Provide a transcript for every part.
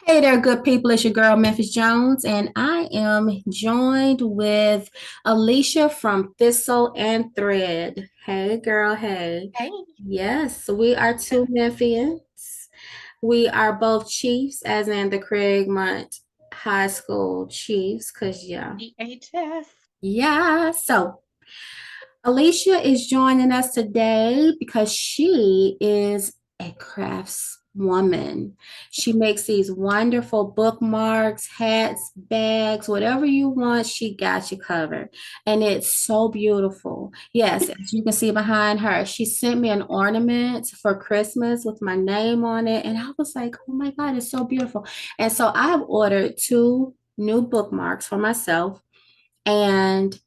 Hey there, good people. It's your girl, Memphis Jones, and I am joined with Alicia from Thistle and Thread. Hey, girl. Hey. Hey. Yes, we are two Memphians. We are both Chiefs, as in the Craigmont High School Chiefs, because, yeah. DHS. Yeah. So, Alicia is joining us today because she is a crafts woman. She makes these wonderful bookmarks, hats, bags, whatever you want, she got you covered. And it's so beautiful. Yes, as you can see behind her, she sent me an ornament for Christmas with my name on it. And I was like, oh my God, it's so beautiful. And so I have ordered two new bookmarks for myself. And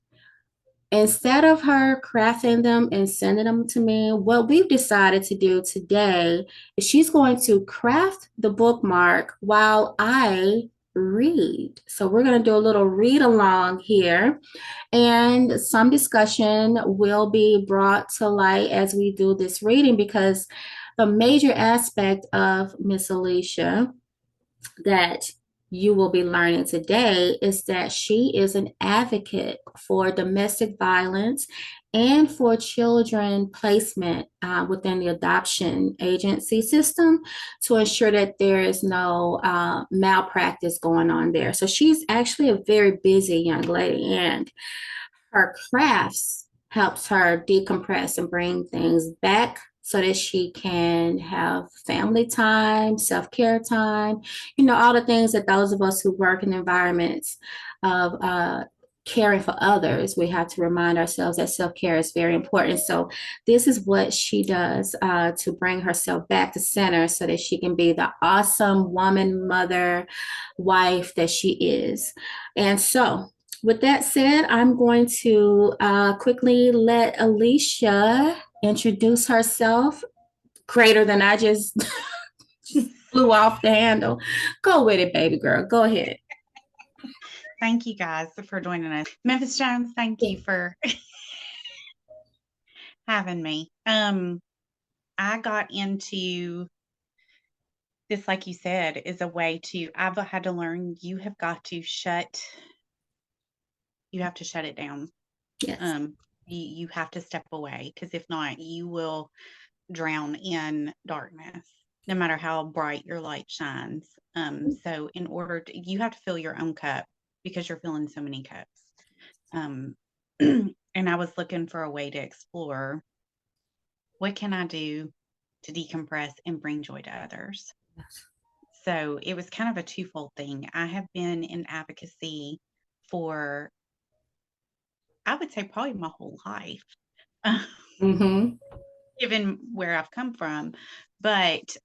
instead of her crafting them and sending them to me, what we've decided to do today is she's going to craft the bookmark while I read. So we're going to do a little read along here, and some discussion will be brought to light as we do this reading because the major aspect of Miss Alicia that you will be learning today is that she is an advocate for domestic violence and for children placement within the adoption agency system to ensure that there is no malpractice going on there. So she's actually a very busy young lady, and her crafts helps her decompress and bring things back so that she can have family time, self-care time, all the things that those of us who work in environments of caring for others, we have to remind ourselves that self-care is very important. So this is what she does to bring herself back to center so that she can be the awesome woman, mother, wife that she is. And so with that said, I'm going to quickly let Alicia introduce herself. Greater than I just, just flew off the handle. Go with it, baby girl. Go ahead. Thank you guys for joining us. Memphis Jones, thank you for having me. I got into this, like you said, is a way to, I've had to learn you have to shut it down. Yes. Um, you have to step away because if not, you will drown in darkness, no matter how bright your light shines. So in order to, you have to fill your own cup because you're filling so many cups. Um, and I was looking for a way to explore what can I do to decompress and bring joy to others. So it was kind of a twofold thing. I have been in advocacy for, I would say, probably my whole life, Mm-hmm. given where I've come from. But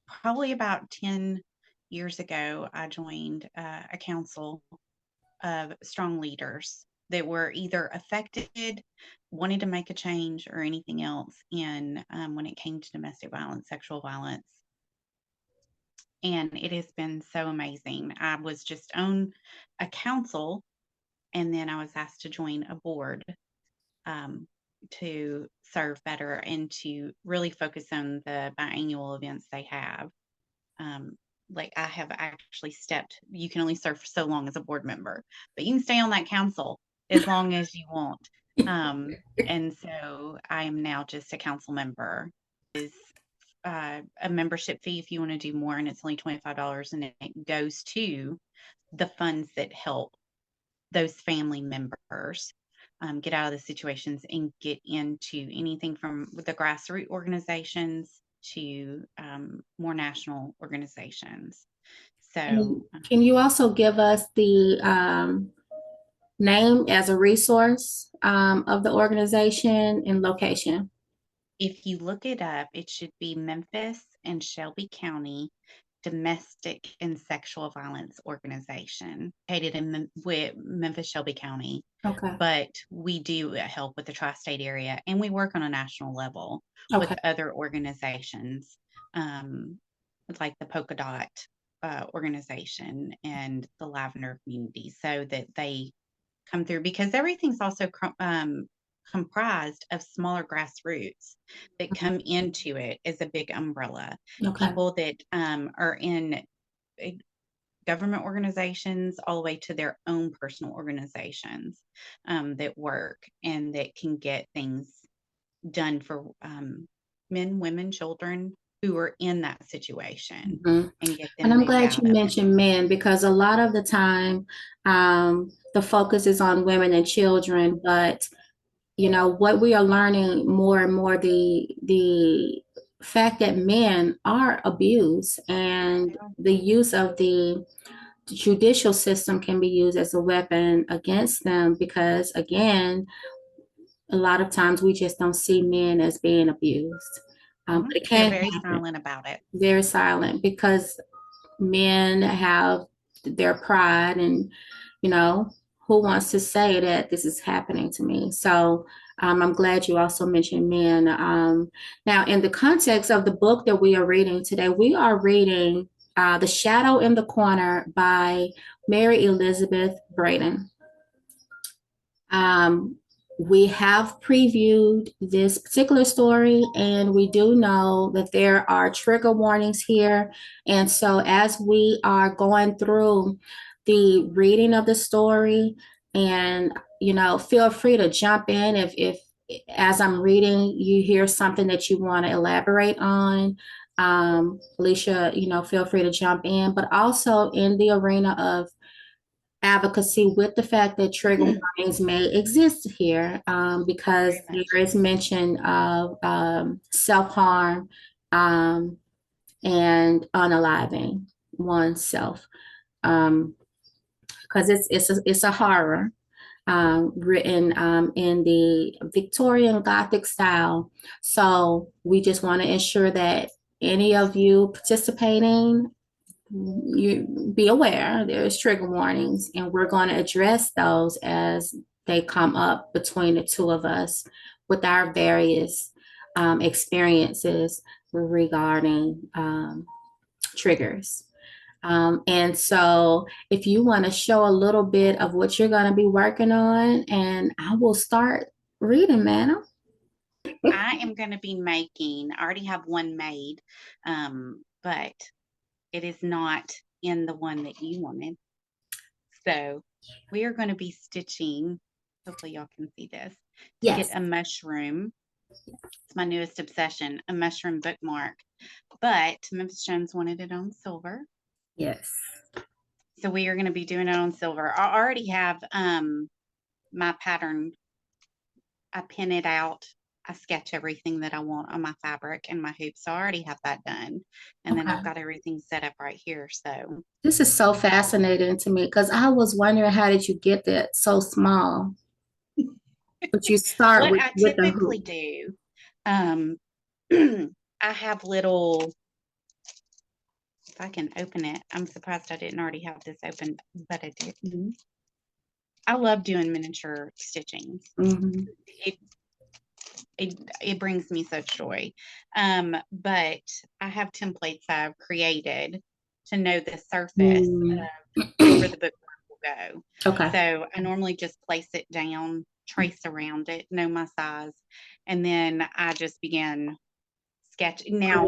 probably about 10 years ago, I joined a council of strong leaders that were either affected, wanted to make a change, or anything else in when it came to domestic violence, sexual violence. And it has been so amazing. I was just on a council, and then I was asked to join a board um, to serve better and to really focus on the biannual events they have. Um, like I have actually stepped, you can only serve for so long as a board member, but you can stay on that council as long as you want. And so I am now just a council member. Is a membership fee if you want to do more, and it's only $25, and it goes to the funds that help those family members get out of the situations and get into anything from the grassroots organizations to more national organizations. So, Can you also give us the name as a resource of the organization and location? if you look it up, it should be Memphis and Shelby County Domestic and Sexual Violence Organization, located in Memphis, Shelby County. Okay. But we do help with the tri state area, and we work on a national level with Okay. other organizations, um, like the Polka Dot organization and the Lavender community, so that they come through because everything's also comprised of smaller grassroots that come into it as a big umbrella. Okay. People that are in government organizations all the way to their own personal organizations that work and that can get things done for men, women, children who are in that situation Mhm. and get And them I'm moved glad out you of it. mentioned men because a lot of the time, the focus is on women and children, but what we are learning more and more, the fact that men are abused and the use of the judicial system can be used as a weapon against them because, again, a lot of times we just don't see men as being abused. But it They're can very happen. silent about it. Very silent because men have their pride and, you know, who wants to say that this is happening to me? So I'm glad you also mentioned men. Now, in the context of the book that we are reading today, we are reading The Shadow in the Corner by Mary Elizabeth Braddon. Um, we have previewed this particular story, and we do know that there are trigger warnings here. And so, as we are going through the reading of the story, and feel free to jump in if as I'm reading, you hear something that you want to elaborate on. Alicia, feel free to jump in, but also in the arena of advocacy with the fact that trigger warnings may exist here because there is mention of self-harm and unaliving oneself because it's a horror written in the Victorian Gothic style. So we just want to ensure that any of you participating, you be aware there's trigger warnings, and we're going to address those as they come up between the two of us with our various experiences regarding triggers. And so if you want to show a little bit of what you're going to be working on, and I will start reading, madam. I am going to be making, I already have one made, but it is not in the one that you wanted. So we are going to be stitching, hopefully y'all can see this, to Yes. get a mushroom. It's my newest obsession, a mushroom bookmark. But Memphis Jones wanted it on silver. Yes. So we are going to be doing it on silver. I already have my pattern. I pin it out. I sketch everything that I want on my fabric and my hoops. So I already have that done. And then I've got everything set up right here. So this is so fascinating to me because I was wondering, how did you get that so small? But you start what I with the typically hoop. do, I have little, if I can open it, I'm surprised I didn't already have this open, but I did. I love doing miniature stitching. Mm-hmm. It brings me such joy. But I have templates I've created to know the surface of where the bookmark will go. Okay. So I normally just place it down, trace around it, know my size, and then I just begin sketching. Now,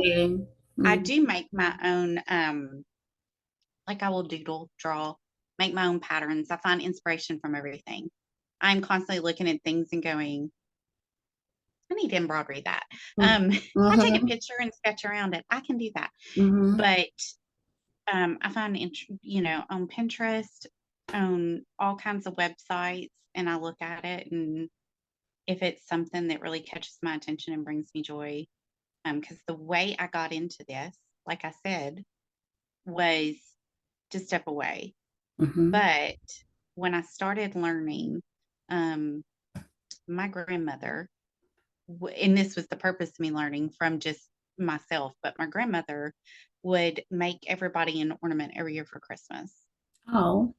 I do make my own, like I will doodle, draw, make my own patterns. I find inspiration from everything. I'm constantly looking at things and going, I need to embroidery that. I take a picture and sketch around it. I can do that. But I find, on Pinterest, on all kinds of websites, and I look at it. And if it's something that really catches my attention and brings me joy, because the way I got into this, like I said, was to step away. But when I started learning, my grandmother, and this was the purpose of me learning from just myself, but my grandmother would make everybody an ornament every year for Christmas. Oh.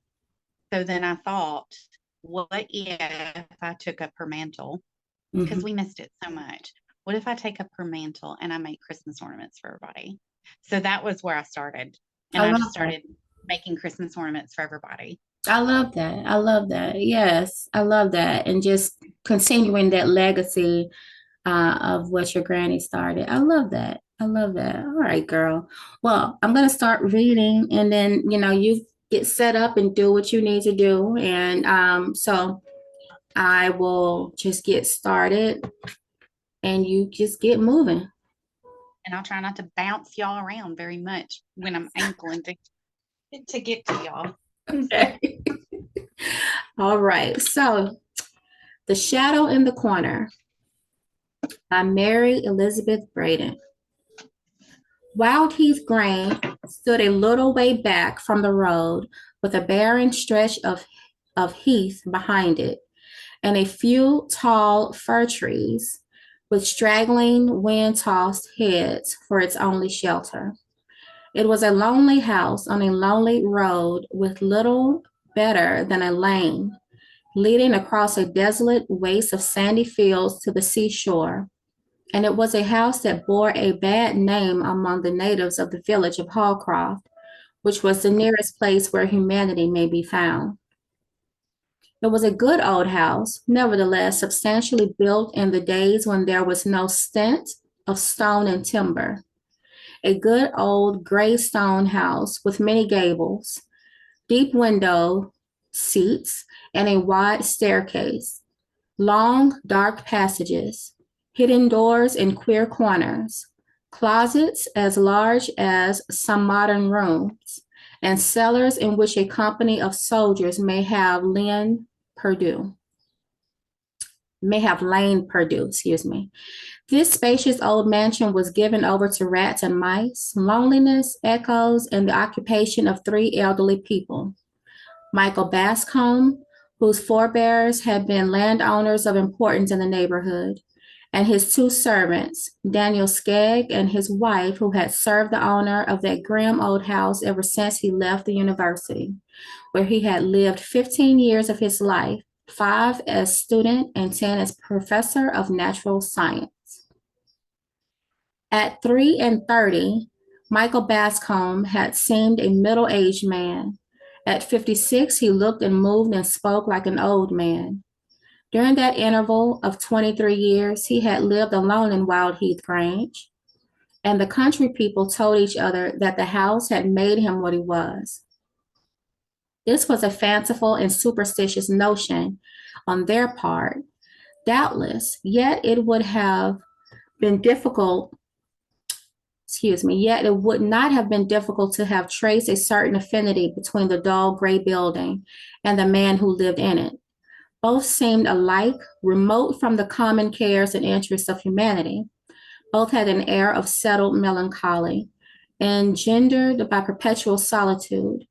So then I thought, what if I took up her mantle? Because we missed it so much. What if I take up her mantle and I make Christmas ornaments for everybody? So that was where I started. And I just started making Christmas ornaments for everybody. I love that. I love that. Yes, I love that. And just continuing that legacy of what your granny started. I love that. I love that. All right, girl. Well, I'm going to start reading and then, you get set up and do what you need to do. And so I will just get started and you just get moving. And I'll try not to bounce y'all around very much when I'm ankling to get to y'all. Okay. All right. So, The Shadow in the Corner by Mary Elizabeth Braddon. Wild Heath Grange stood a little way back from the road with a barren stretch of heath behind it and a few tall fir trees with straggling, wind-tossed heads for its only shelter. It was a lonely house on a lonely road with little better than a lane leading across a desolate waste of sandy fields to the seashore, and it was a house that bore a bad name among the natives of the village of Hallcroft, which was the nearest place where humanity may be found. It was a good old house, nevertheless, substantially built in the days when there was no stint of stone and timber. A good old gray stone house with many gables, deep window seats, and a wide staircase, long, dark passages, hidden doors in queer corners, closets as large as some modern rooms, and cellars in which a company of soldiers may have lain Purdue. This spacious old mansion was given over to rats and mice, loneliness, echoes, and the occupation of three elderly people. Michael Bascombe, whose forebears had been landowners of importance in the neighborhood, and his two servants, Daniel Skegg and his wife, who had served the owner of that grim old house ever since he left the university, where he had lived 15 years of his life, 5 as student and 10 as professor of natural science. At 33, Michael Bascombe had seemed a middle-aged man. At 56, he looked and moved and spoke like an old man. During that interval of 23 years, he had lived alone in Wild Heath Grange, and the country people told each other that the house had made him what he was. This was a fanciful and superstitious notion on their part, doubtless, yet it would not have been difficult to have traced a certain affinity between the dull gray building and the man who lived in it. Both seemed alike, remote from the common cares and interests of humanity. Both had an air of settled melancholy, engendered by perpetual solitude.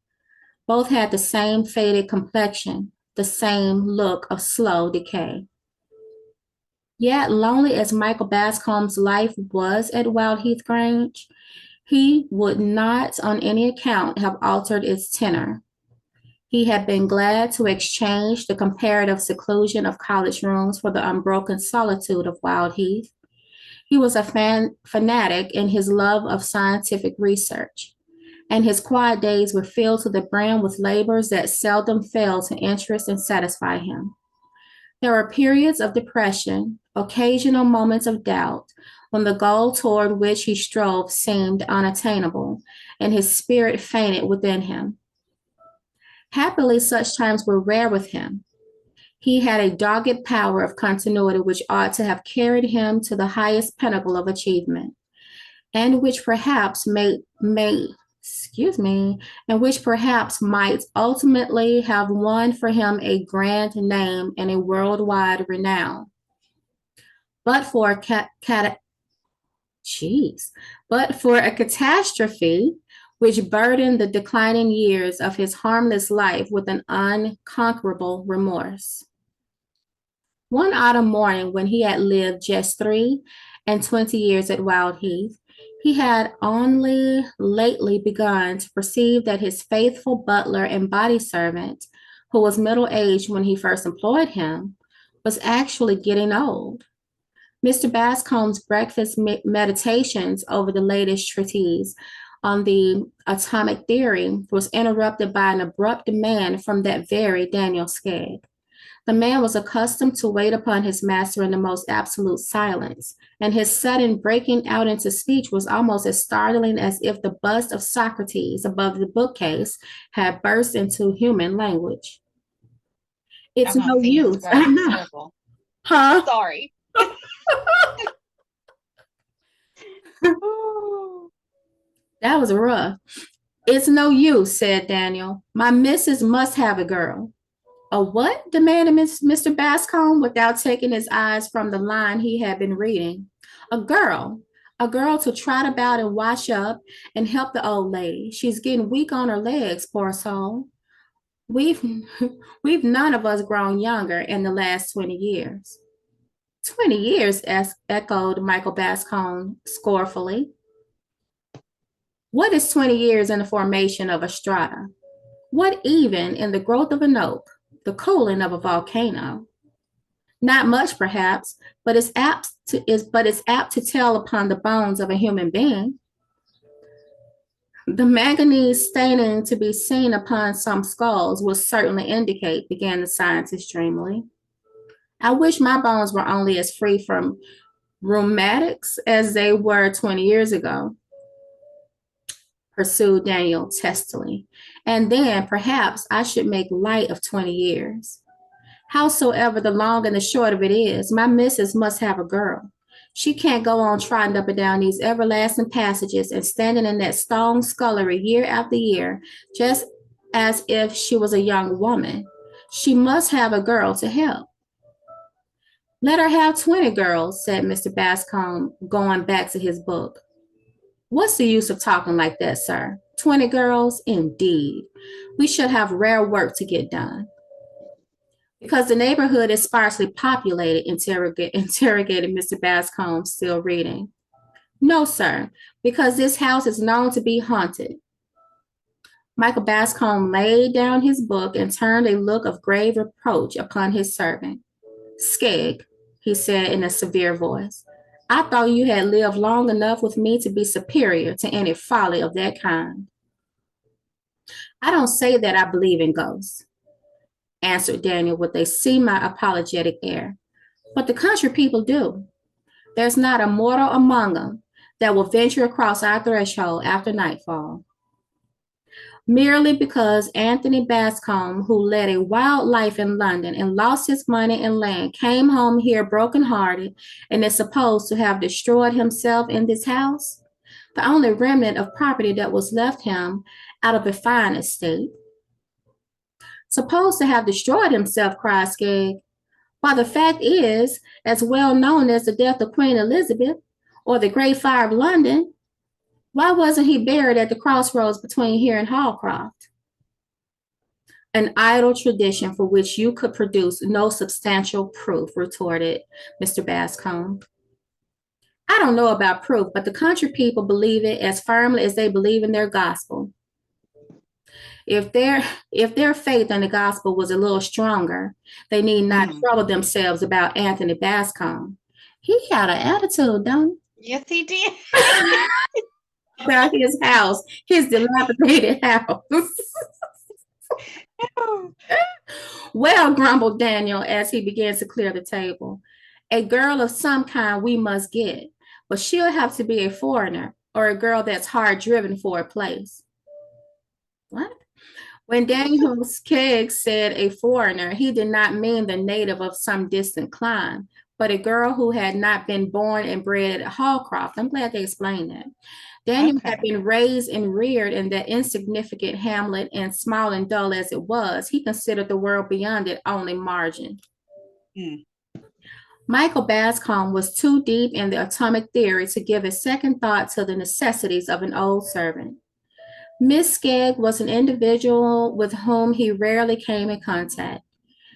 Both had the same faded complexion, the same look of slow decay. Yet, lonely as Michael Bascombe's life was at Wild Heath Grange, he would not on any account have altered its tenor. He had been glad to exchange the comparative seclusion of college rooms for the unbroken solitude of Wild Heath. He was a fanatic in his love of scientific research, and his quiet days were filled to the brim with labors that seldom failed to interest and satisfy him. There were periods of depression, occasional moments of doubt, when the goal toward which he strove seemed unattainable, and his spirit fainted within him. Happily, such times were rare with him. He had a dogged power of continuity which ought to have carried him to the highest pinnacle of achievement, and which perhaps might ultimately have won for him a grand name and a worldwide renown. But for a catastrophe which burdened the declining years of his harmless life with an unconquerable remorse. One autumn morning, when he had lived just 23 years at Wild Heath, he had only lately begun to perceive that his faithful butler and body servant, who was middle-aged when he first employed him, was actually getting old. Mr. Bascombe's breakfast meditations over the latest treatise on the atomic theory was interrupted by an abrupt demand from that very Daniel Skegg. The man was accustomed to wait upon his master in the most absolute silence, and his sudden breaking out into speech was almost as startling as if the bust of Socrates above the bookcase had burst into human language. It's I'm not no seeing a use. square I know. circle. Huh? Sorry. Oh, That was rough. It's no use, said Daniel. My missus must have a girl. A what? Demanded Mr. Bascombe without taking his eyes from the line he had been reading. A girl. A girl to trot about and wash up and help the old lady. She's getting weak on her legs, poor soul. We've we've none of us grown younger in the last 20 years. 20 years, echoed Michael Bascombe scornfully. What is 20 years in the formation of a strata? What even in the growth of an oak, the cooling of a volcano? Not much, perhaps, but it's apt to tell upon the bones of a human being. The manganese staining to be seen upon some skulls will certainly indicate, began the scientist dreamily. I wish my bones were only as free from rheumatics as they were 20 years ago, pursued Daniel testily. And then perhaps I should make light of 20 years. Howsoever, the long and the short of it is, my missus must have a girl. She can't go on trotting up and down these everlasting passages and standing in that stone scullery year after year, just as if she was a young woman. She must have a girl to help. Let her have 20 girls, said Mr. Bascombe, going back to his book. What's the use of talking like that, sir? 20 girls, indeed. We should have rare work to get done. Because the neighborhood is sparsely populated, interrogated Mr. Bascombe, still reading. No, sir, because this house is known to be haunted. Michael Bascombe laid down his book and turned a look of grave reproach upon his servant. Skeg, he said in a severe voice, I thought you had lived long enough with me to be superior to any folly of that kind. I don't say that I believe in ghosts, answered Daniel with a semi-apologetic air. But the country people do. There's not a mortal among them that will venture across our threshold after nightfall. Merely because Anthony Bascombe, who led a wild life in London and lost his money and land, came home here broken-hearted and is supposed to have destroyed himself in this house, the only remnant of property that was left him out of a fine estate. Supposed to have destroyed himself, cried Skegg. Why, the fact is, as well known as the death of Queen Elizabeth or the Great Fire of London, why wasn't he buried at the crossroads between here and Hallcroft? An idle tradition for which you could produce no substantial proof, retorted Mr. Bascombe. I don't know about proof, but the country people believe it as firmly as they believe in their gospel. If their faith in the gospel was a little stronger, they need not trouble themselves about Anthony Bascombe. He had an attitude, don't he? Yes, he did. About his house, his dilapidated house. Well, grumbled Daniel as he began to clear the table. A girl of some kind we must get, but she'll have to be a foreigner or a girl that's hard driven for a place. What? When Daniel Skegg said a foreigner, he did not mean the native of some distant clime, but a girl who had not been born and bred at Hallcroft. I'm glad they explained that. Daniel had been raised and reared in that insignificant hamlet, and small and dull as it was, he considered the world beyond it only margin. Michael Bascombe was too deep in the atomic theory to give a second thought to the necessities of an old servant. Miss Skegg was an individual with whom he rarely came in contact.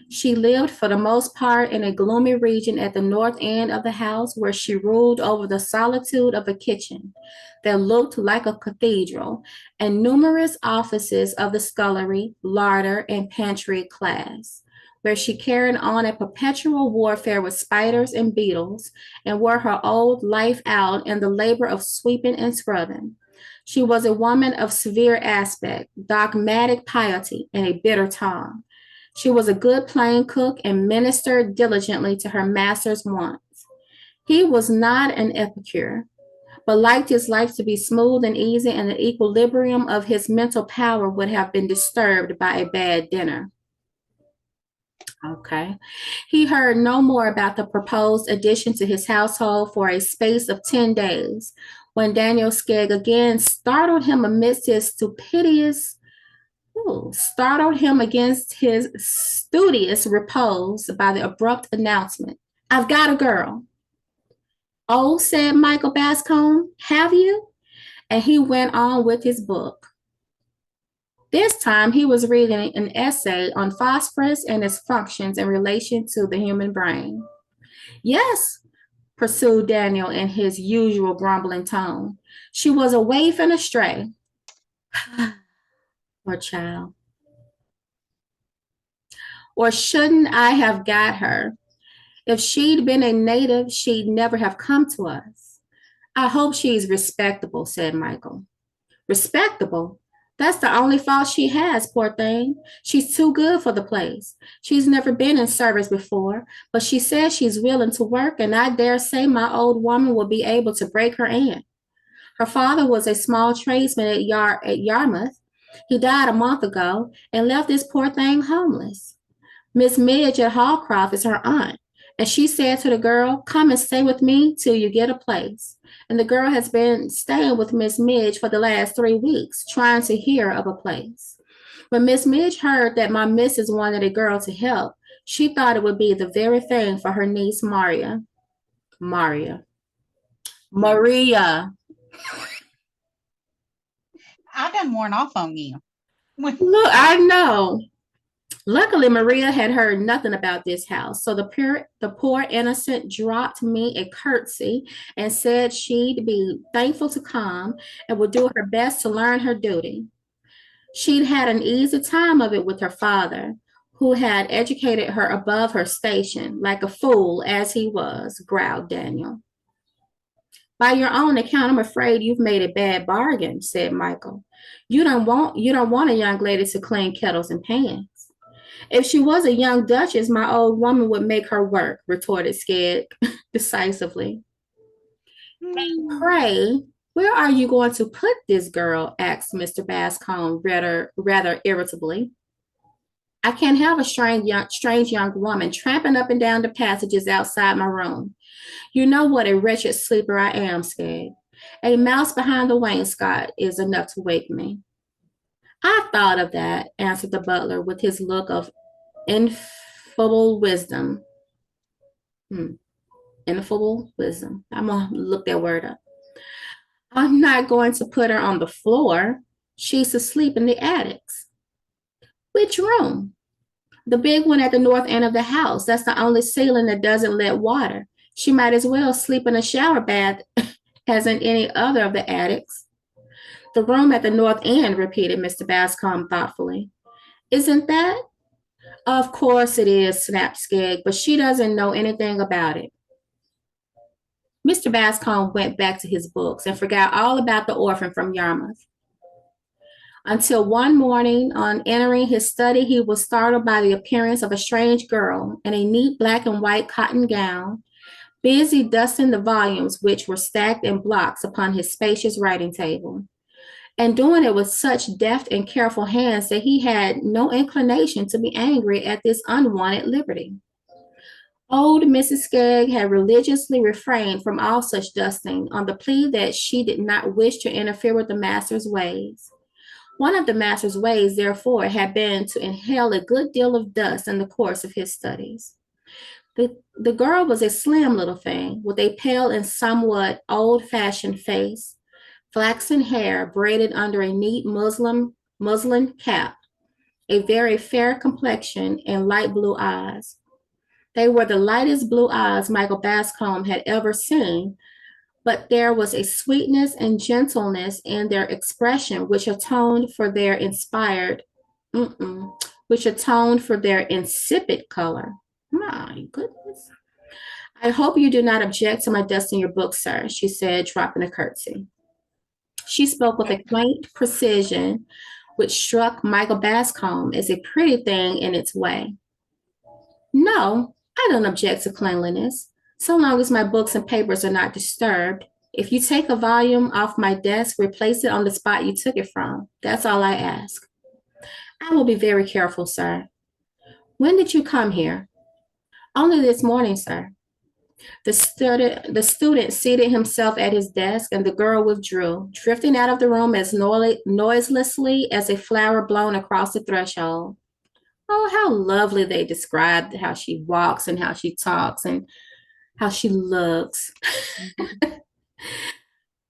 She lived for the most part in a gloomy region at the north end of the house, where she ruled over the solitude of a kitchen that looked like a cathedral and numerous offices of the scullery, larder, and pantry class, where she carried on a perpetual warfare with spiders and beetles and wore her old life out in the labor of sweeping and scrubbing. She was a woman of severe aspect, dogmatic piety, and a bitter tongue. She was a good plain cook and ministered diligently to her master's wants. He was not an epicure, but liked his life to be smooth and easy, and the equilibrium of his mental power would have been disturbed by a bad dinner. Okay. He heard no more about the proposed addition to his household for a space of 10 days, when Daniel Skegg again startled him amidst his startled him against his studious repose by the abrupt announcement, "I've got a girl." "Oh," said Michael Bascombe, "have you?" And he went on with his book. This time he was reading an essay on phosphorus and its functions in relation to the human brain. "Yes," pursued Daniel in his usual grumbling tone. "She was a waif and a stray." Poor child. "Or shouldn't I have got her? If she'd been a native, she'd never have come to us." "I hope she's respectable," said Michael. "Respectable? That's the only fault she has, poor thing. She's too good for the place. She's never been in service before, but she says she's willing to work, and I dare say my old woman will be able to break her in. Her father was a small tradesman at Yarmouth. He died a month ago and left this poor thing homeless. Miss Midge at Hallcroft is her aunt, and she said to the girl, 'Come and stay with me till you get a place.' And the girl has been staying with Miss Midge for the last 3 weeks, trying to hear of a place. When Miss Midge heard that my missus wanted a girl to help, she thought it would be the very thing for her niece Maria. Maria. Maria. I done worn off on you. Look, I know. Luckily, Maria had heard nothing about this house, so the poor innocent dropped me a curtsy and said she'd be thankful to come and would do her best to learn her duty. She'd had an easy time of it with her father, who had educated her above her station, like a fool as he was," growled Daniel. "By your own account, I'm afraid you've made a bad bargain," said Michael. You don't want a young lady to clean kettles and pans." "If she was a young duchess, my old woman would make her work," retorted Skegg decisively. "And pray, where are you going to put this girl?" asked Mr. Bascombe rather irritably. "I can't have a strange young woman tramping up and down the passages outside my room. You know what a wretched sleeper I am, Skegg. A mouse behind the wainscot is enough to wake me." "I thought of that," answered the butler with his look of ineffable wisdom. Ineffable wisdom. I'm going to look that word up. "I'm not going to put her on the floor. She's asleep in the attics." "Which room?" "The big one at the north end of the house. That's the only ceiling that doesn't let water. She might as well sleep in a shower bath as in any other of the attics." "The room at the north end," repeated Mr. Bascombe thoughtfully. "Isn't that?" "Of course it is," snapped Skegg, "but she doesn't know anything about it." Mr. Bascombe went back to his books and forgot all about the orphan from Yarmouth. Until one morning, on entering his study, he was startled by the appearance of a strange girl in a neat black and white cotton gown, busy dusting the volumes which were stacked in blocks upon his spacious writing table, and doing it with such deft and careful hands that he had no inclination to be angry at this unwanted liberty. Old Mrs. Skegg had religiously refrained from all such dusting on the plea that she did not wish to interfere with the master's ways. One of the master's ways, therefore, had been to inhale a good deal of dust in the course of his studies. The girl was a slim little thing, with a pale and somewhat old-fashioned face, flaxen hair braided under a neat muslin cap, a very fair complexion, and light blue eyes. They were the lightest blue eyes Michael Bascombe had ever seen, but there was a sweetness and gentleness in their expression which atoned for their insipid color. My goodness. "I hope you do not object to my dusting your book, sir," she said, dropping a curtsy. She spoke with a quaint precision which struck Michael Bascom as a pretty thing in its way. No, I don't object to cleanliness, so long as my books and papers are not disturbed. If you take a volume off my desk, replace it on the spot you took it from. That's all I ask. I will be very careful, sir. When did you come here? Only this morning, sir. The student seated himself at his desk, and the girl withdrew, drifting out of the room as noiselessly as a flower blown across the threshold. Oh, how lovely they described how she walks and how she talks and how she looks.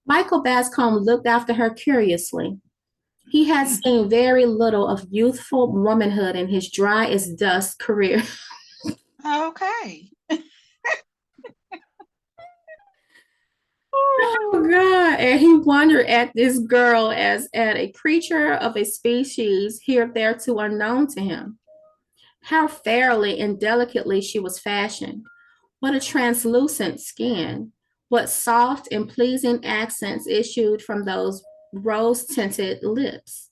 Michael Bascom looked after her curiously. He had seen very little of youthful womanhood in his dry as dust career. Okay. Oh God. And he wondered at this girl as at a creature of a species hitherto unknown to him. How fairly and delicately she was fashioned. What a translucent skin. What soft and pleasing accents issued from those rose tinted lips.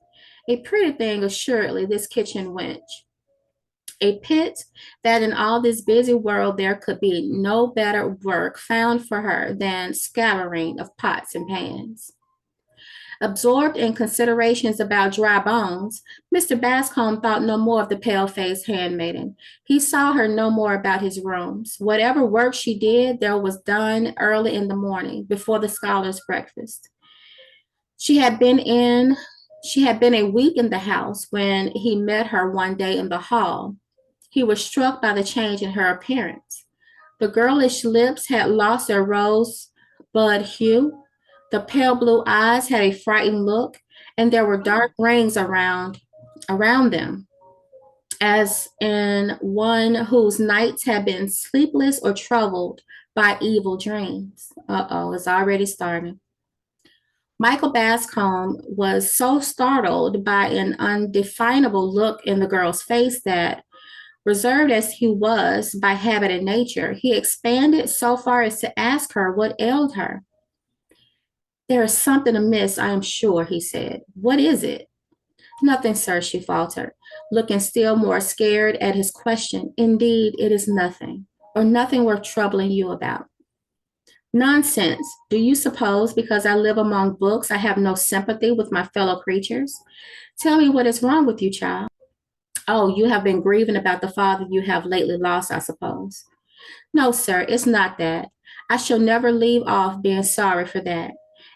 A pretty thing, assuredly, this kitchen wench. A pit that in all this busy world there could be no better work found for her than scouring of pots and pans. Absorbed in considerations about dry bones, Mr. Bascom thought no more of the pale-faced handmaiden. He saw her no more about his rooms. Whatever work she did, there was done early in the morning, before the scholars' breakfast. She had been a week in the house when he met her one day in the hall. He was struck by the change in her appearance. The girlish lips had lost their rosebud hue. The pale blue eyes had a frightened look, and there were dark rings around them, as in one whose nights had been sleepless or troubled by evil dreams. Uh-oh, it's already starting. Michael Bascom was so startled by an undefinable look in the girl's face that, reserved as he was by habit and nature, he expanded so far as to ask her what ailed her. There is something amiss, I am sure, he said. What is it? Nothing, sir, she faltered, looking still more scared at his question. Indeed, it is nothing, or nothing worth troubling you about. Nonsense. Do you suppose because I live among books I have no sympathy with my fellow creatures? Tell me what is wrong with you, child. Oh, you have been grieving about the father you have lately lost, I suppose. No, sir, it's not that. I shall never leave off being sorry for that.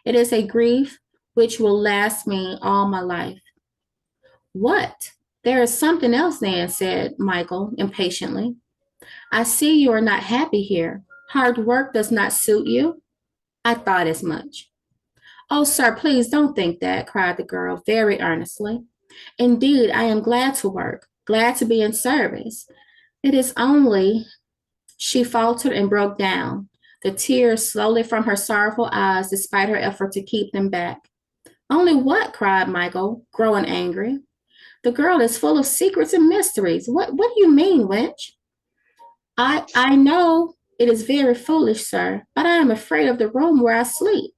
It is a grief which will last me all my life. What? There is something else, Nan said Michael impatiently. I see you are not happy here. Hard work does not suit you. I thought as much. Oh, sir, please don't think that, cried the girl very earnestly. Indeed, I am glad to work, glad to be in service. It is only, she faltered and broke down, the tears slowly from her sorrowful eyes despite her effort to keep them back. Only what? Cried Michael, growing angry. The girl is full of secrets and mysteries. What do you mean, wench? I know it is very foolish, sir, but I am afraid of the room where I sleep.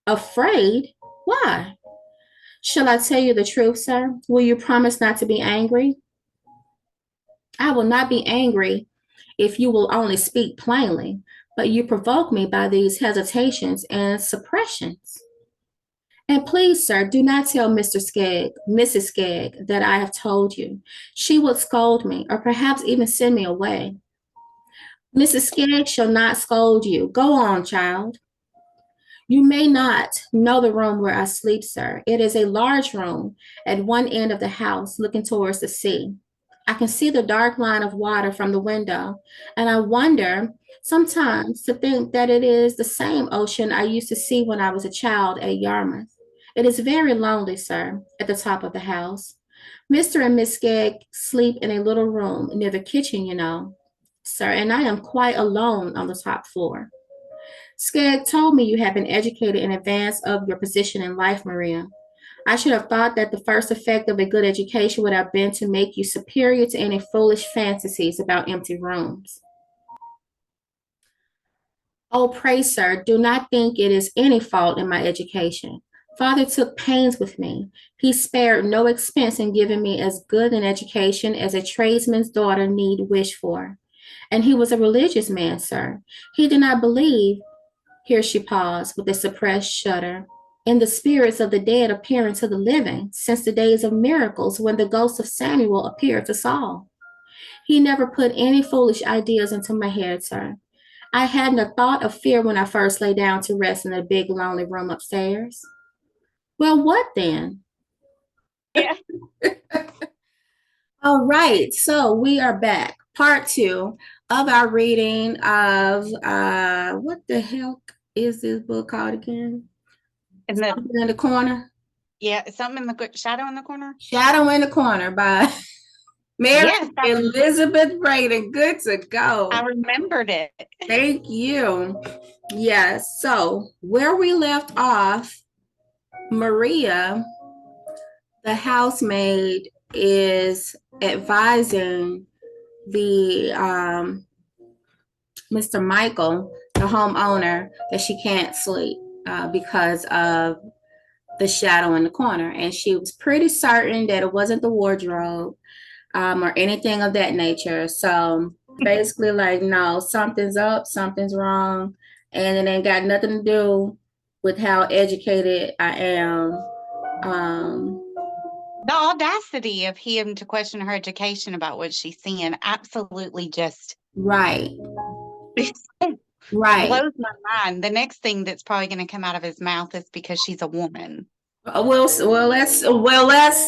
Afraid? Why? Shall I tell you the truth, sir? Will you promise not to be angry? I will not be angry if you will only speak plainly, but you provoke me by these hesitations and suppressions. And please, sir, do not tell Mrs. Skegg, that I have told you. She would scold me, or perhaps even send me away. Mrs. Skegg shall not scold you. Go on, child. You may not know the room where I sleep, sir. It is a large room at one end of the house, looking towards the sea. I can see the dark line of water from the window, and I wonder sometimes to think that it is the same ocean I used to see when I was a child at Yarmouth. It is very lonely, sir, at the top of the house. Mr. and Miss Skegg sleep in a little room near the kitchen, you know, sir, and I am quite alone on the top floor. Skegg told me you had been educated in advance of your position in life, Maria. I should have thought that the first effect of a good education would have been to make you superior to any foolish fantasies about empty rooms. Oh, pray, sir, do not think it is any fault in my education. Father took pains with me. He spared no expense in giving me as good an education as a tradesman's daughter need wish for. And he was a religious man, sir. He did not believe, here she paused with a suppressed shudder, in the spirits of the dead appearing to the living since the days of miracles when the ghost of Samuel appeared to Saul. He never put any foolish ideas into my head, sir. I hadn't a thought of fear when I first lay down to rest in the big lonely room upstairs. Well, what then? Yeah. All right, so we are back. Part two of our reading of what the hell is this book called again? Something in the Corner. Yeah, something in the shadow in the corner. Shadow in the Corner by Mary Yes, Elizabeth Braddon. Good to go. I remembered it. Thank you. Yes. So where we left off, Maria, the housemaid, is advising the Mr. Michael, the homeowner, that she can't sleep because of the shadow in the corner. And she was pretty certain that it wasn't the wardrobe or anything of that nature. So basically, like, no, something's up, something's wrong, and it ain't got nothing to do with how educated I am. The audacity of him to question her education about what she's seeing absolutely just Right. Right. blows my mind. The next thing that's probably going to come out of his mouth is because she's a woman. Well, let's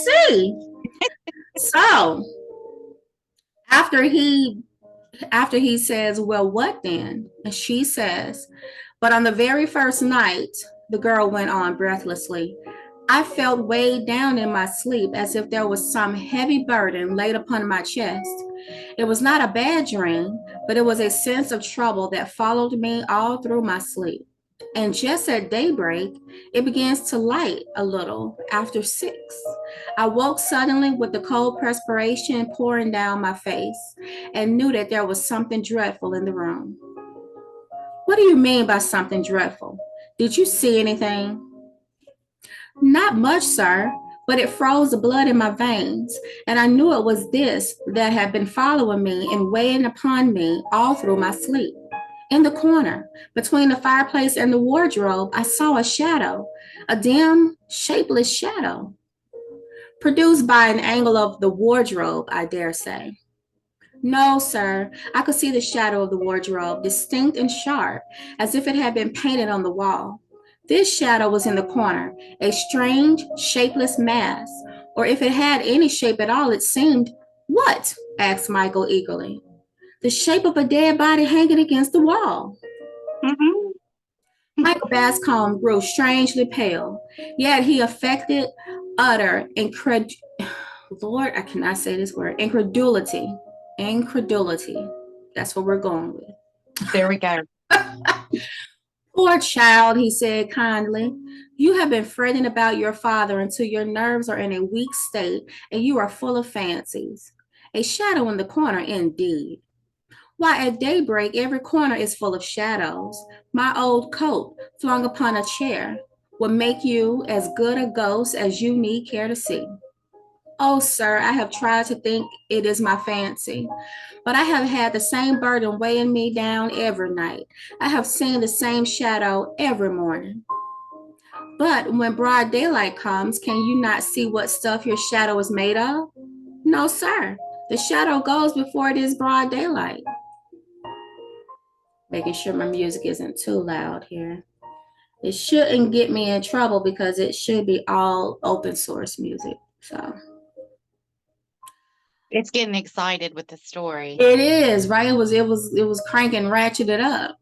see. So after he says, well, what then? And she says, but on the very first night, the girl went on breathlessly, I felt weighed down in my sleep as if there was some heavy burden laid upon my chest. It was not a bad dream, but it was a sense of trouble that followed me all through my sleep. And just at daybreak, it begins to light a little after 6. I woke suddenly with the cold perspiration pouring down my face and knew that there was something dreadful in the room. What do you mean by something dreadful? Did you see anything? Not much, sir, but it froze the blood in my veins, and I knew it was this that had been following me and weighing upon me all through my sleep. In the corner, between the fireplace and the wardrobe, I saw a shadow, a dim, shapeless shadow, produced by an angle of the wardrobe, I dare say. No, sir, I could see the shadow of the wardrobe, distinct and sharp, as if it had been painted on the wall. This shadow was in the corner, a strange, shapeless mass, or if it had any shape at all, it seemed, what? Asked Michael eagerly. The shape of a dead body hanging against the wall. Mm-hmm. Michael Bascombe grew strangely pale, yet he affected utter Lord, I cannot say this word. Incredulity. That's what we're going with. There we go. Poor child, he said kindly. You have been fretting about your father until your nerves are in a weak state and you are full of fancies. A shadow in the corner, indeed. Why, at daybreak, every corner is full of shadows. My old coat, flung upon a chair, would make you as good a ghost as you need care to see. Oh, sir, I have tried to think it is my fancy, but I have had the same burden weighing me down every night. I have seen the same shadow every morning. But when broad daylight comes, can you not see what stuff your shadow is made of? No, sir. The shadow goes before it is broad daylight. Making sure my music isn't too loud here. It shouldn't get me in trouble because it should be all open source music. So It's getting excited with the story. it is, right? It was cranking, ratcheted up.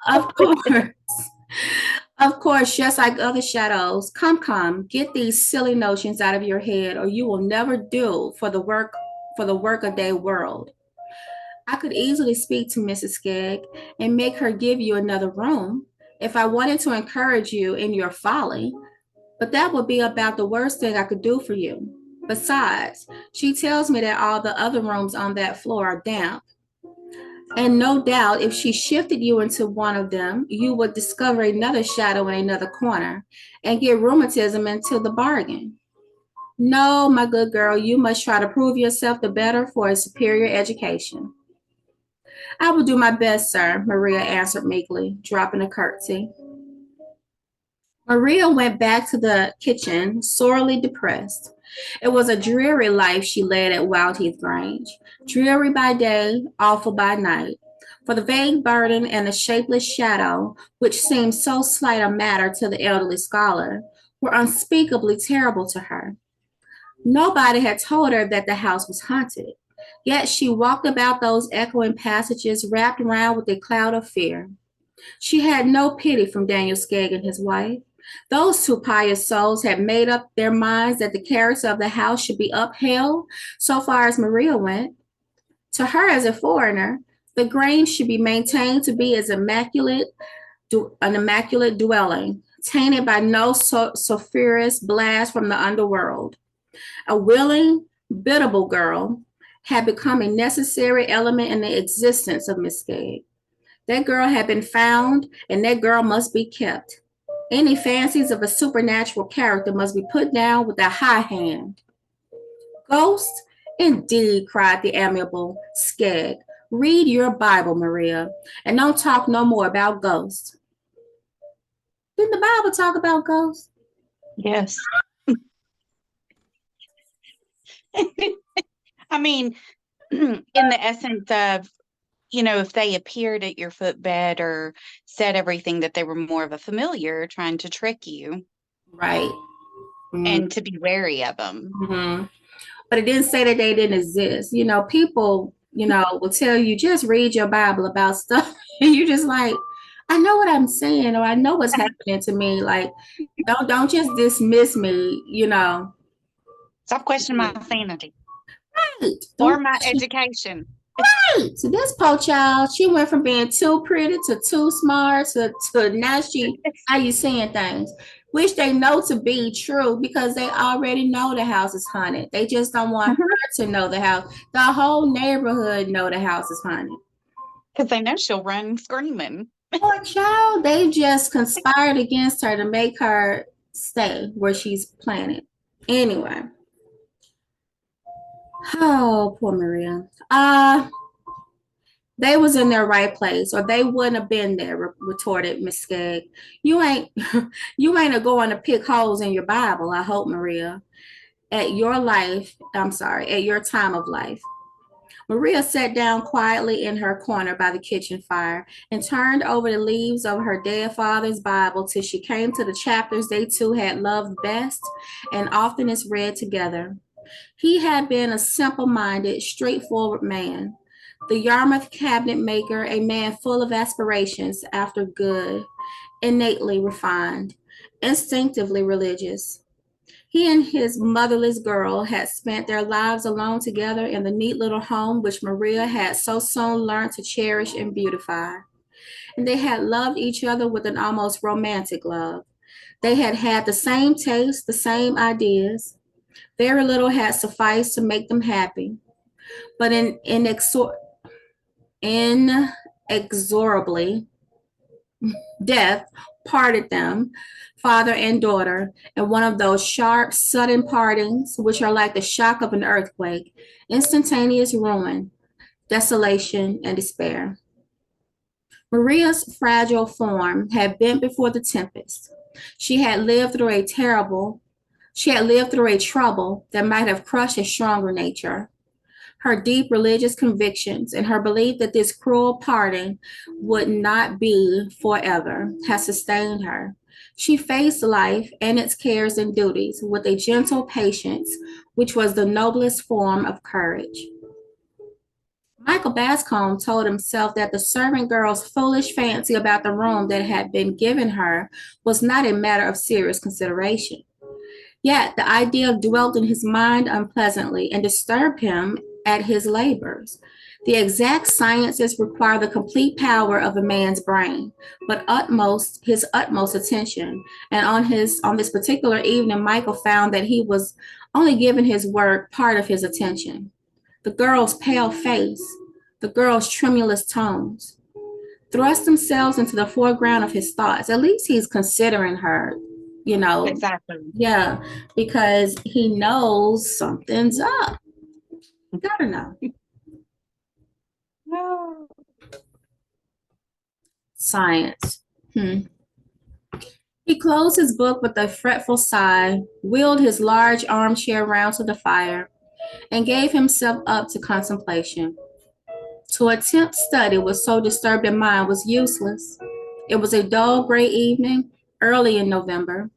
Of course. Of course, just like other shadows, come, get these silly notions out of your head, or you will never do for the workaday world. I could easily speak to Mrs. Skegg and make her give you another room if I wanted to encourage you in your folly, but that would be about the worst thing I could do for you. Besides, she tells me that all the other rooms on that floor are damp. And no doubt, if she shifted you into one of them, you would discover another shadow in another corner and get rheumatism into the bargain. No, my good girl, you must try to prove yourself the better for a superior education. I will do my best, sir, Maria answered meekly, dropping a curtsy. Maria went back to the kitchen, sorely depressed. It was a dreary life she led at Wildheath Grange, dreary by day, awful by night. For the vague burden and the shapeless shadow, which seemed so slight a matter to the elderly scholar, were unspeakably terrible to her. Nobody had told her that the house was haunted, yet she walked about those echoing passages wrapped around with a cloud of fear. She had no pity from Daniel Skegg and his wife. Those two pious souls had made up their minds that the character of the house should be upheld so far as Maria went. To her, as a foreigner, the Grange should be maintained to be as an immaculate dwelling, tainted by no sulphurous blast from the underworld. A willing, biddable girl had become a necessary element in the existence of Miss Skegg. That girl had been found, and that girl must be kept. Any fancies of a supernatural character must be put down with a high hand. Ghost? Indeed, cried the amiable Skegg. Read your Bible, Maria, and don't talk no more about ghosts. Didn't the Bible talk about ghosts? Yes. I mean, in the essence of, if they appeared at your footbed or said everything, that they were more of a familiar trying to trick you. Right. And to be wary of them. Mm-hmm. But it didn't say that they didn't exist. People, will tell you, just read your Bible about stuff. And you're just like, I know what I'm saying, or I know what's happening to me. Like, don't just dismiss me, Stop questioning my sanity. Right. Or my education. Right. So this poor child, she went from being too pretty to too smart to now how you saying things, which they know to be true because they already know the house is haunted. They just don't want her to know the house. The whole neighborhood know the house is haunted. Because they know she'll run screaming. Poor child, they just conspired against her to make her stay where she's planted. Anyway. Oh, poor Maria. They was in their right place, or they wouldn't have been there, retorted Miss Skegg. You ain't going to pick holes in your Bible, I hope, Maria. At your time of life. Maria sat down quietly in her corner by the kitchen fire and turned over the leaves of her dead father's Bible till she came to the chapters they two had loved best and oftenest read together. He had been a simple-minded, straightforward man, the Yarmouth cabinet maker, a man full of aspirations after good, innately refined, instinctively religious. He and his motherless girl had spent their lives alone together in the neat little home which Maria had so soon learned to cherish and beautify. And they had loved each other with an almost romantic love. They had had the same tastes, the same ideas. Very little had sufficed to make them happy. But inexorably, death parted them, father and daughter, in one of those sharp, sudden partings which are like the shock of an earthquake, instantaneous ruin, desolation, and despair. Maria's fragile form had bent before the tempest. She had lived through a trouble that might have crushed a stronger nature. Her deep religious convictions and her belief that this cruel parting would not be forever has sustained her. She faced life and its cares and duties with a gentle patience, which was the noblest form of courage. Michael Bascombe told himself that the servant girl's foolish fancy about the room that had been given her was not a matter of serious consideration. Yet the idea dwelt in his mind unpleasantly and disturbed him at his labors. The exact sciences require the complete power of a man's brain, but his utmost attention. And on this particular evening, Michael found that he was only giving his work part of his attention. The girl's pale face, The girl's tremulous tones thrust themselves into the foreground of his thoughts. At least he's considering her, you know. Exactly. Yeah, because he knows something's up. Gotta know. No. Science. He closed his book with a fretful sigh, wheeled his large armchair round to the fire, and gave himself up to contemplation. To attempt study with so disturbed a mind was useless. It was a dull gray evening, early in November.